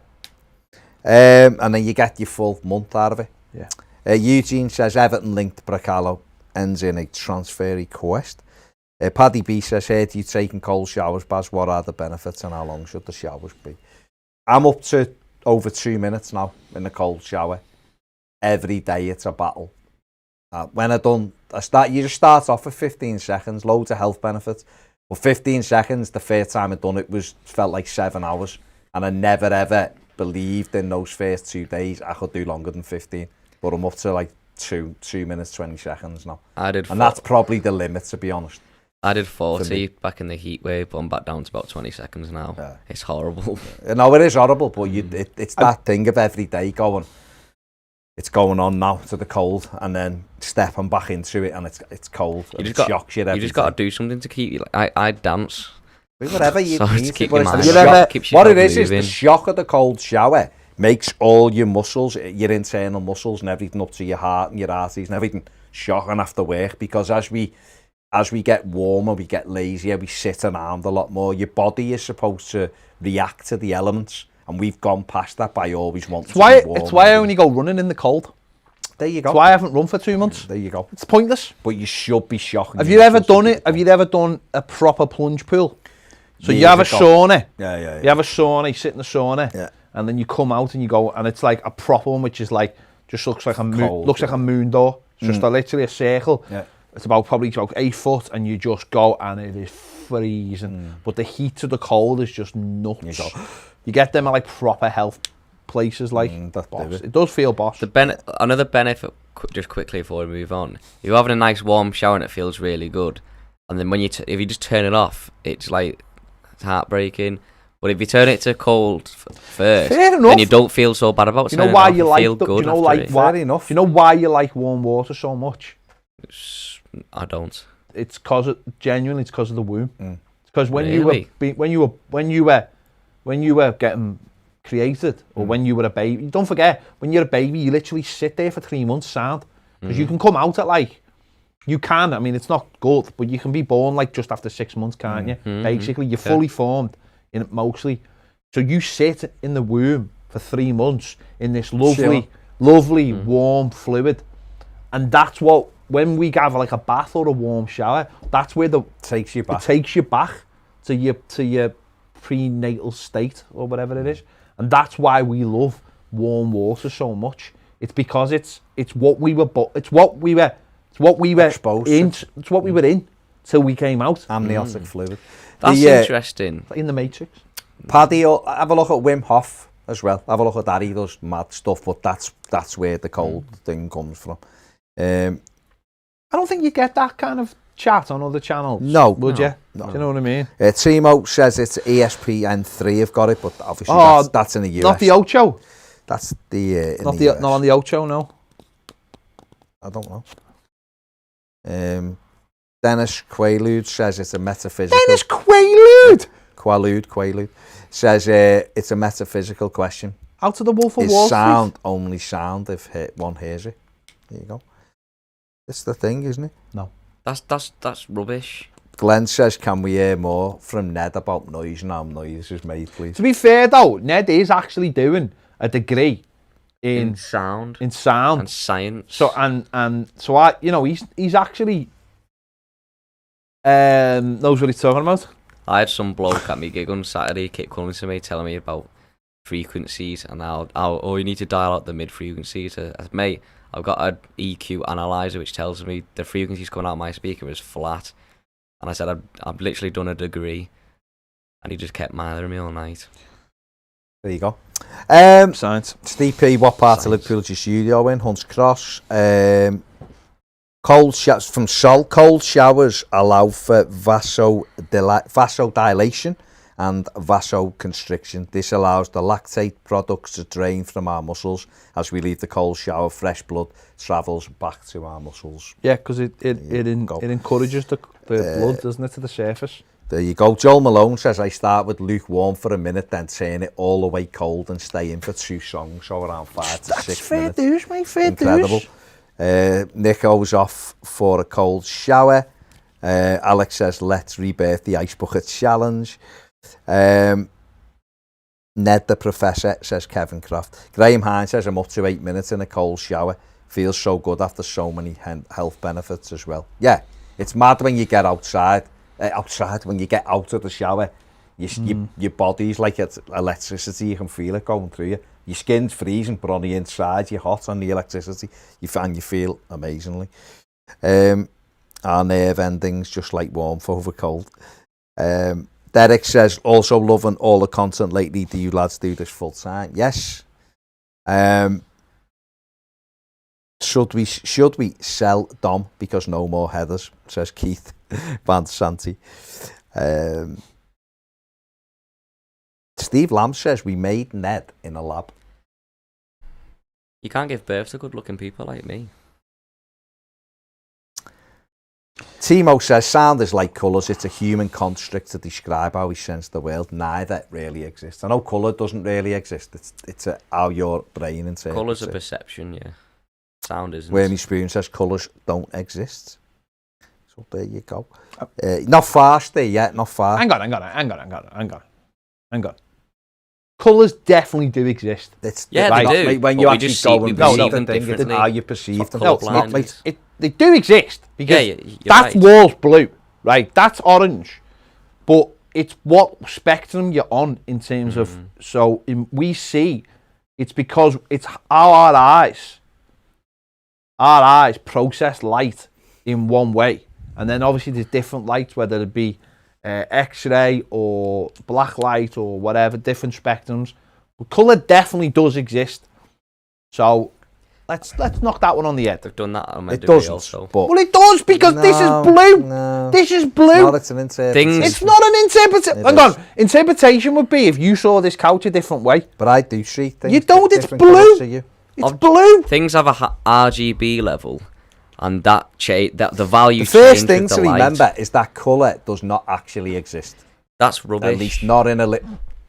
Speaker 2: And then you get your full month out of it.
Speaker 1: Yeah.
Speaker 2: Eugene says, Everton linked Bracalo ends in a transfer request. Paddy B says, heard you taking cold showers, Baz. What are the benefits and how long should the showers be? I'm up to over 2 minutes now in the cold shower. Every day it's a battle. When you just start off with 15 seconds, loads of health benefits. But 15 seconds, the first time I'd done it felt like 7 hours. And I never ever believed in those first 2 days I could do longer than 15. But I'm up to like 2 minutes, 20 seconds now. And that's probably the limit, to be honest.
Speaker 3: I did 40 back in the heat wave, but I'm back down to about 20 seconds now. Yeah. It's horrible.
Speaker 2: No, it is horrible, but it's that thing of every day going, it's going on now to the cold, and then stepping back into it, and it's cold. It shocks you. You
Speaker 3: just got to do something to keep you. I dance.
Speaker 2: Whatever you need
Speaker 3: to keep
Speaker 2: your
Speaker 3: mind.
Speaker 2: What it is the shock of the cold shower makes all your muscles, your internal muscles, and everything up to your heart and your arteries and everything shocking after work, because as we get warmer, we get lazier, we sit around a lot more. Your body is supposed to react to the elements, and we've gone past that by always wanting to be warm.
Speaker 1: It's why I only go running in the cold.
Speaker 2: There you go.
Speaker 1: It's why I haven't run for 2 months.
Speaker 2: There you go.
Speaker 1: It's pointless.
Speaker 2: But you should be shocking.
Speaker 1: Have you ever done it? Have you ever done a proper plunge pool? So you have a sauna.
Speaker 2: Yeah.
Speaker 1: You have a sauna, you sit in the sauna, and then you come out and you go, and it's like a proper one, which is like, just looks like a moon, like a moon door. It's just literally a circle.
Speaker 2: Yeah.
Speaker 1: It's probably about 8 foot, and you just go, and it is freezing. But the heat of the cold is just nuts. You get them at like proper health places, like it does feel boss.
Speaker 3: Another benefit, just quickly before we move on, you're having a nice warm shower and it feels really good, and then when if you just turn it off, it's like it's heartbreaking. But if you turn it to cold first, then you don't feel so bad about it.
Speaker 1: You know why you like? You know, like fair enough. You know why you like warm water so much?
Speaker 3: I don't.
Speaker 1: It's because genuinely, it's because of the womb. It's because when you were getting created, or when you were a baby, don't forget, when you're a baby, you literally sit there for 3 months sound, because you can come out at like, you can, I mean, it's not good, but you can be born like just after 6 months, can't you? Basically, you're fully formed in it mostly. So you sit in the womb for 3 months in this lovely warm fluid, and that's what, when we have like a bath or a warm shower, that's where it takes you back to your prenatal state or whatever it is. And that's why we love warm water so much. It's because it's what we were exposed in. It's what we were in till we came out.
Speaker 2: Amniotic fluid.
Speaker 3: That's interesting.
Speaker 1: In the Matrix.
Speaker 2: Paddy, have a look at Wim Hof as well. Have a look at that. He does mad stuff, but that's where the cold thing comes from.
Speaker 1: I don't think you get that kind of chat on other channels.
Speaker 2: No.
Speaker 1: Would you?
Speaker 2: No.
Speaker 1: Do you know what I mean?
Speaker 2: Timo says it's ESPN3 have got it, but obviously that's in the US.
Speaker 1: Not the Ocho.
Speaker 2: That's the in
Speaker 1: not
Speaker 2: the US.
Speaker 1: Not on the Ocho, no.
Speaker 2: I don't know. Dennis Quaalude says it's a metaphysical...
Speaker 1: Dennis Quaalude!
Speaker 2: Quaalude says it's a metaphysical question.
Speaker 1: Out of the Wolf of
Speaker 2: Is
Speaker 1: Wall Street.
Speaker 2: sound only sound if one hears it? There you go. It's the thing, isn't it?
Speaker 1: No.
Speaker 3: That's rubbish.
Speaker 2: Glenn says, can we hear more from Ned about noise and how noise is made, please?
Speaker 1: To be fair though, Ned is actually doing a degree in
Speaker 3: sound.
Speaker 1: In sound.
Speaker 3: And science.
Speaker 1: So and so I, you know, he's actually knows what he's talking about.
Speaker 3: I had some bloke at me gig on Saturday keep coming to me telling me about frequencies and how you need to dial out the mid frequencies. Mate, I've got an EQ analyzer which tells me the frequencies coming out of my speaker is flat. And I said I've literally done a degree, and he just kept mithering me all night.
Speaker 2: There you go.
Speaker 1: Science.
Speaker 2: Steve P, what part of Liverpool is your studio in? Hunts Cross. Cold showers allow for vasodilation and vasoconstriction. This allows the lactate products to drain from our muscles. As we leave the cold shower, fresh blood travels back to our muscles.
Speaker 1: Yeah, because it encourages the blood, doesn't it, to the surface.
Speaker 2: There you go. Joel Malone says, I start with lukewarm for a minute, then turn it all the way cold and stay in for 2 songs, so around 5 to 6 minutes.
Speaker 1: Fair dues, mate, fair
Speaker 2: Incredible. Nick goes off for a cold shower. Alex says, let's rebirth the Ice Bucket Challenge. Ned the Professor says, Kevin Croft. Graham Hines says, I'm up to 8 minutes in a cold shower. Feels so good after so many health benefits as well. Yeah, it's mad when you get outside, when you get out of the shower, your body's like it's electricity, you can feel it going through you. Your skin's freezing, but on the inside, you're hot on the electricity. You feel amazingly. Our nerve endings just like warmth over cold. Derek says, also loving all the content lately. Do you lads do this full time? Yes. Should we sell Dom because no more headers? Says Keith Van Santi. Steve Lamb says we made Ned in a lab.
Speaker 3: You can't give birth to good-looking people like me.
Speaker 2: Timo says, sound is like colours. It's a human construct to describe how we sense the world. Neither really exists. I know colour doesn't really exist. It's how your brain interprets.
Speaker 3: Colour's a perception, yeah. Sound isn't.
Speaker 2: Wormy Spoon says colours don't exist. So there you go. Not far, Steve, yet, not far.
Speaker 1: Hang on. Colours definitely do exist.
Speaker 3: Yeah,
Speaker 1: right,
Speaker 3: they do.
Speaker 2: When you actually go and
Speaker 3: perceive
Speaker 2: them
Speaker 3: differently.
Speaker 2: it's how you perceive them.
Speaker 1: No,
Speaker 2: It's not like
Speaker 1: they do exist because
Speaker 3: you're
Speaker 1: that
Speaker 3: right.
Speaker 1: wall's blue, right? That's orange, but it's what spectrum you're on in terms of. So we see, it's because it's how our eyes process light in one way, and then obviously there's different lights, whether it be X-ray or black light or whatever, different spectrums. But colour definitely does exist. So let's knock that one on the head.
Speaker 3: They've done that on my
Speaker 2: it
Speaker 3: degree
Speaker 2: doesn't.
Speaker 3: also.
Speaker 2: But
Speaker 1: Well, it does because this is blue.
Speaker 2: No,
Speaker 1: This is blue.
Speaker 2: it's an interpretation.
Speaker 1: It's not an interpretation. Hang on. Interpretation would be if you saw this couch a different way.
Speaker 2: But I do see things.
Speaker 1: You don't. It's
Speaker 2: different colours
Speaker 1: blue.
Speaker 2: to you.
Speaker 1: It's blue.
Speaker 3: Things have a RGB level, and that the value.
Speaker 2: The first
Speaker 3: change
Speaker 2: thing
Speaker 3: with the
Speaker 2: to
Speaker 3: light.
Speaker 2: remember is that colour does not actually exist.
Speaker 3: That's rubbish.
Speaker 2: At least not in a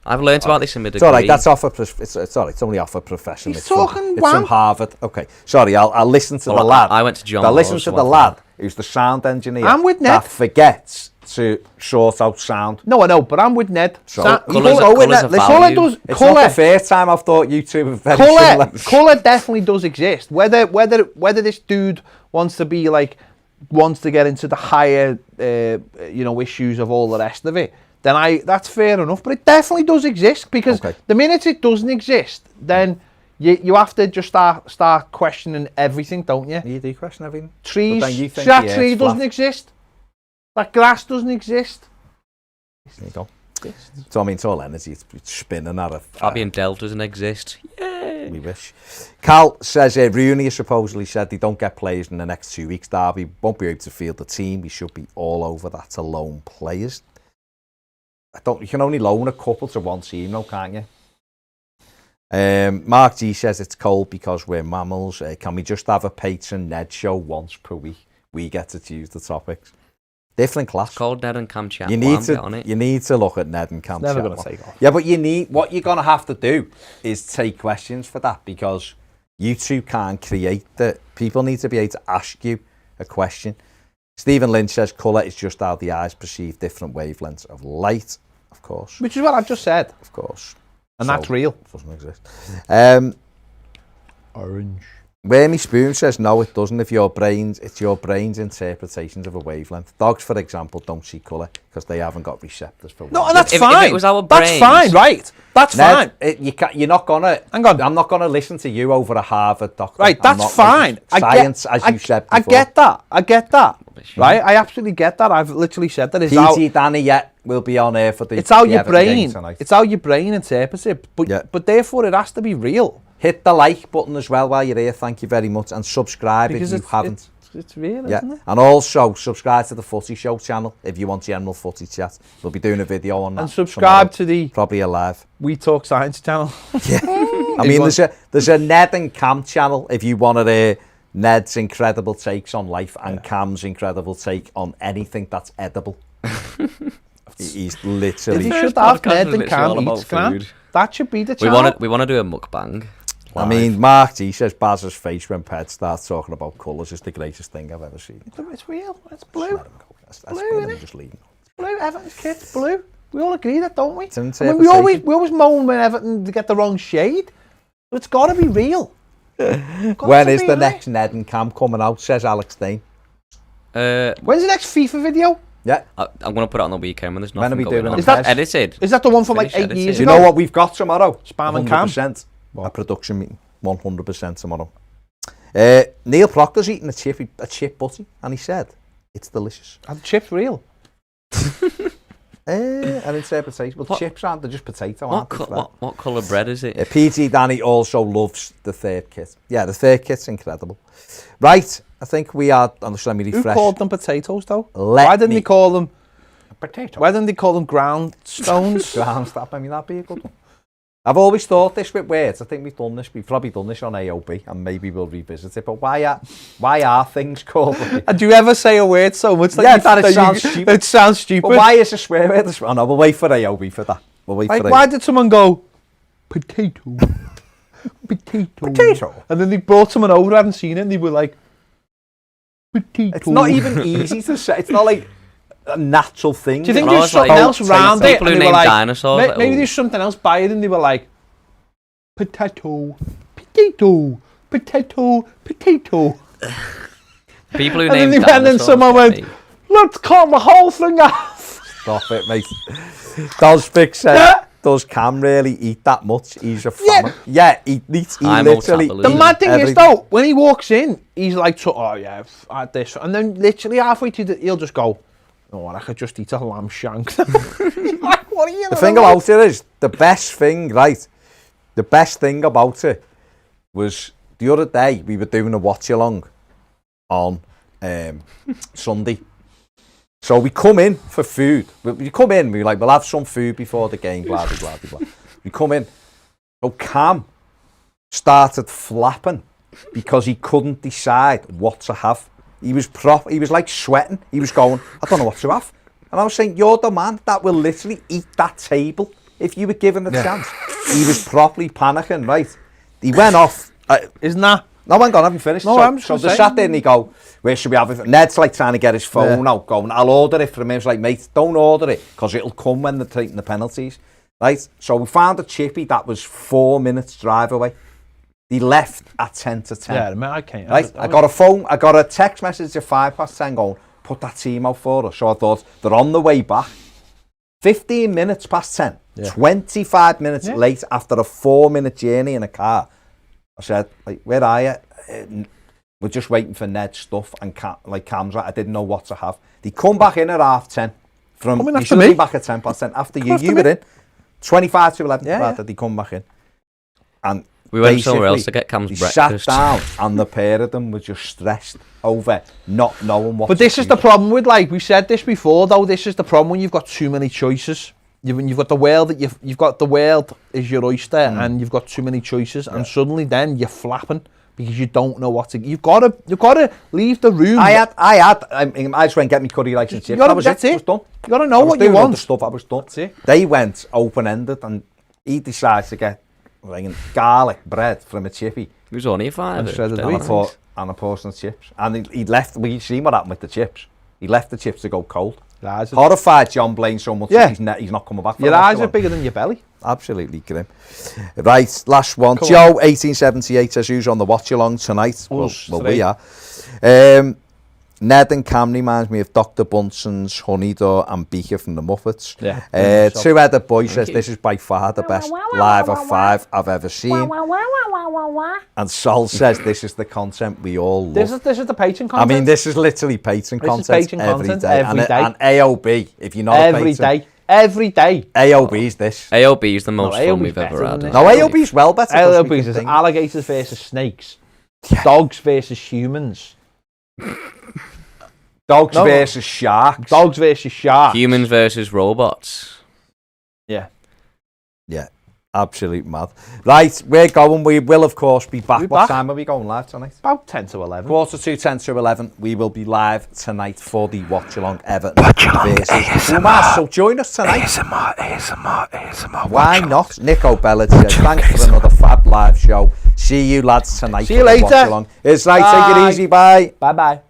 Speaker 3: I've learnt about this in my degree.
Speaker 2: It's all right. That's off a. It's all right. It's only off a profession.
Speaker 1: He's
Speaker 2: It's
Speaker 1: talking
Speaker 2: from, it's from Harvard. Okay. Sorry. I'll listen to the lad.
Speaker 3: I went to John.
Speaker 2: I'll listen
Speaker 3: Laws,
Speaker 2: to
Speaker 3: so
Speaker 2: the
Speaker 3: I
Speaker 2: lad
Speaker 3: thought-
Speaker 2: who's the sound engineer.
Speaker 1: I'm with Ned.
Speaker 2: That forgets to sort out sound.
Speaker 1: No, I know, but I'm with Ned.
Speaker 2: So,
Speaker 3: Colours
Speaker 2: go
Speaker 3: are
Speaker 2: with Ned.
Speaker 3: value.
Speaker 2: Listen,
Speaker 1: Colour does.
Speaker 2: it's
Speaker 1: Colour.
Speaker 2: not the first time I've thought you two were very similar.
Speaker 1: Colour definitely does exist. Whether this dude wants to get into the higher issues of all the rest of it, then that's fair enough. But it definitely does exist because the minute it doesn't exist, then you have to just start questioning everything, don't you?
Speaker 2: You do question everything.
Speaker 1: Trees.
Speaker 2: But then you think
Speaker 1: That
Speaker 2: the
Speaker 1: tree
Speaker 2: earth's
Speaker 1: doesn't
Speaker 2: flat.
Speaker 1: exist. That grass doesn't exist.
Speaker 2: There you go. So I mean, it's all energy. It's spinning at a.
Speaker 3: Fabian Delph doesn't exist. Yay!
Speaker 2: We wish. Cal says Rooney has supposedly said they don't get players in the next 2 weeks. Derby won't be able to field the team. We should be all over that to loan players. You can only loan a couple to one team, though, can't you? Mark G says it's cold because we're mammals. Can we just have a patron Ned show once per week? We get to choose the topics. Different class.
Speaker 3: It's called Ned and Cam chat.
Speaker 2: You need to look at Ned and Cam
Speaker 1: Never
Speaker 2: chat.
Speaker 1: going to take off.
Speaker 2: Yeah, but what you're going to have to do is take questions for that, because you two can't create people need to be able to ask you a question. Stephen Lynch says colour is just how the eyes perceive different wavelengths of light, of course.
Speaker 1: Which is what I just said.
Speaker 2: Of course.
Speaker 1: And that's real.
Speaker 2: It doesn't exist.
Speaker 1: Orange.
Speaker 2: Wormy Spoon says no, it doesn't. It's your brain's interpretations of a wavelength. Dogs, for example, don't see colour because they haven't got receptors for.
Speaker 1: No, and that's
Speaker 3: if
Speaker 1: fine.
Speaker 3: If it was our
Speaker 1: that's
Speaker 3: brains,
Speaker 1: fine, right? That's
Speaker 2: Ned,
Speaker 1: fine.
Speaker 2: You're not gonna.
Speaker 1: Hang on.
Speaker 2: I'm not gonna listen to you over a Harvard doctor.
Speaker 1: Right, that's fine.
Speaker 2: Science, as you said before.
Speaker 1: I get that. Right, I absolutely get that. I've literally said that.
Speaker 2: PT Danny will be on air for the.
Speaker 1: It's how
Speaker 2: the
Speaker 1: your
Speaker 2: Everton game
Speaker 1: brain.
Speaker 2: tonight.
Speaker 1: It's how your brain interprets it. But therefore, it has to be real.
Speaker 2: Hit the like button as well while you're here. Thank you very much, and subscribe
Speaker 1: Because
Speaker 2: if you haven't.
Speaker 1: It's real, isn't it?
Speaker 2: And also subscribe to the Footy Show channel if you want general footy chat. We'll be doing a video on that.
Speaker 1: And subscribe
Speaker 2: tomorrow.
Speaker 1: to the
Speaker 2: probably alive.
Speaker 1: We Talk Science channel.
Speaker 2: Yeah, I mean there's a Ned and Cam channel if you want to hear Ned's incredible takes on life and Cam's incredible take on anything that's edible. He's literally.
Speaker 1: If you should have Ned and Cam eats Cam, that should be the channel.
Speaker 3: We want to do a mukbang.
Speaker 2: I mean, Mark G says Baz's face when Ped starts talking about colours is the greatest thing I've ever seen.
Speaker 1: It's real. It's blue.
Speaker 2: That's
Speaker 1: blue, innit?
Speaker 2: just leaving.
Speaker 1: Blue. Everton's kit's blue. We all agree that, don't we?
Speaker 2: It's an
Speaker 1: I mean, we
Speaker 2: interpretation.
Speaker 1: always moan when Everton get the wrong shade. But it's got to be real.
Speaker 2: When is the next Ned and Cam coming out? Says Alex Dane.
Speaker 1: When's the next FIFA video?
Speaker 2: Yeah.
Speaker 3: I'm going to put it on the weekend when there's
Speaker 2: When are
Speaker 3: nothing
Speaker 2: we
Speaker 3: going
Speaker 2: doing
Speaker 3: on.
Speaker 2: it?
Speaker 1: Is that
Speaker 3: edited?
Speaker 1: Is that the one from like
Speaker 3: Finish
Speaker 1: 8
Speaker 3: edited.
Speaker 1: years
Speaker 2: Do
Speaker 1: ago?
Speaker 2: you know what we've got tomorrow?
Speaker 1: Spam and Cam.
Speaker 2: 100%.
Speaker 1: What?
Speaker 2: A production meeting. 100% tomorrow. Neil Proctor's eating a chip butty, and he said it's delicious.
Speaker 1: Are the chips real?
Speaker 2: An interpretation. Well, chips aren't, they're just potato, aren't they?
Speaker 3: What colour bread is it?
Speaker 2: PT Danny also loves the third kit. Yeah, the third kit's incredible. Right, I think we are. Let me refresh.
Speaker 1: Who called them potatoes though?
Speaker 2: Why
Speaker 1: Why didn't they call them
Speaker 2: potato?
Speaker 1: Why didn't they call them ground stones?
Speaker 2: Ground stop. I mean, that'd be a good one. I've always thought this with words. I think we've probably done this on AOB, and maybe we'll revisit it. But why are things called?
Speaker 1: And do you ever say a word so much that
Speaker 2: it sounds stupid?
Speaker 1: It sounds stupid.
Speaker 2: But why is a swear word? Oh no, we'll wait for AOB for that. We'll wait
Speaker 1: like,
Speaker 2: for
Speaker 1: why did someone go potato,
Speaker 2: potato?
Speaker 1: And then they brought someone over, hadn't seen it, and they were like potato.
Speaker 2: It's not even easy to say. It's not like a natural thing.
Speaker 1: Do you think
Speaker 3: No,
Speaker 1: there's
Speaker 3: it's like
Speaker 1: something else around it?
Speaker 3: people
Speaker 1: And
Speaker 3: who
Speaker 1: they were
Speaker 3: name
Speaker 1: like,
Speaker 3: dinosaurs.
Speaker 1: maybe there's something else by it, and they were like potato, potato, potato, potato.
Speaker 3: People who
Speaker 1: And
Speaker 3: name
Speaker 1: then,
Speaker 3: dinosaurs.
Speaker 1: and then someone went, let's cut the whole thing off.
Speaker 2: Stop it, mate. Does Cam really eat that much? He's a farmer. Yeah, he literally.
Speaker 1: The mad thing is though, when he walks in, he's like, oh yeah, I had this, and then literally halfway through, he'll just go, oh, I could just eat a lamb shank. Like, what are you?
Speaker 2: The thing about it is, the best thing, right? The best thing about it was the other day we were doing a watch along on Sunday. So we come in for food. We come in, we were like, we'll have some food before the game, blah, blah, blah, blah, blah. We come in. So Cam started flapping because he couldn't decide what to have. He was like sweating. He was going, I don't know what to have. And I was saying, you're the man that will literally eat that table if you were given a chance. He was properly panicking, right? He went off.
Speaker 1: Isn't that?
Speaker 2: No, hang on, I haven't finished.
Speaker 1: No,
Speaker 2: so they sat there and he go, where should we have it? Ned's like trying to get his phone out, going, I'll order it for him. He was like, mate, don't order it, because it'll come when they're taking the penalties. Right? So we found a chippy that was 4 minutes drive away. He left at 10 to 10.
Speaker 1: Yeah, man, I can't.
Speaker 2: Right? I got a text message at 10:05 going, put that team out for us. So I thought, they're on the way back. 15 minutes past 10. Yeah. 25 minutes late after a 4-minute journey in a car. I said, like, where are you? We're just waiting for Ned's stuff and Cam's right. I didn't know what to have. They come back in at 10:30. They should have been back at 10:10. After you were in. 25 to 11. Yeah, they come back in. And
Speaker 3: we went somewhere else to get Cam's breakfast.
Speaker 2: Sat down and the pair of them were just stressed over not knowing what
Speaker 1: But this is the problem with, like, we said this before, though, this is the problem when you've got too many choices. you've got the world that you've got the world is your oyster, and you've got too many choices, and suddenly then you're flapping because you don't know what to. You've got to leave the room.
Speaker 2: I just went and get me curry rice and chips.
Speaker 1: That's it.
Speaker 2: Was done.
Speaker 1: You got to know what you want.
Speaker 2: The stuff I was done. They went open-ended, and he decided to get garlic bread from a chippy.
Speaker 3: It was only a fiver.
Speaker 2: And a portion of chips. And he left. We seen what happened with the chips. He left the chips to go cold. Horrified John Blaine so much that he's not coming back.
Speaker 1: Your eyes are bigger than your belly.
Speaker 2: Absolutely grim. Right, last one. Joe, 1878 says, who's on the watch along tonight? Well, we are. Ned and Cam reminds me of Dr. Bunson's Honeydor and Beaker from the Muppets. Two-headed boy says, this is by far the best live of 5 I've ever seen. And Sol says, this is the content we all love.
Speaker 1: This is the patron content.
Speaker 2: I mean, this is literally patron content every day. And AOB, if you're not
Speaker 1: every day. Every day.
Speaker 2: AOB is this.
Speaker 3: AOB is the most fun we've ever had.
Speaker 2: No, AOB is well better.
Speaker 1: AOB is alligators versus snakes. Dogs versus humans.
Speaker 2: Dogs versus sharks.
Speaker 1: Dogs versus sharks.
Speaker 3: Humans versus robots.
Speaker 1: Yeah.
Speaker 2: Absolute mad. Right, we're going. We will, of course, be back. What time are we going live tonight?
Speaker 1: About 10 to 11.
Speaker 2: 10 to 11. We will be live tonight for the Watch Along Everton versus Pumas. So join us tonight. ASMR. Why not? Nico Bellard says, thanks for another fab live show. See you lads tonight.
Speaker 1: See you later.
Speaker 2: It's right, take it easy. Bye.
Speaker 1: Bye-bye.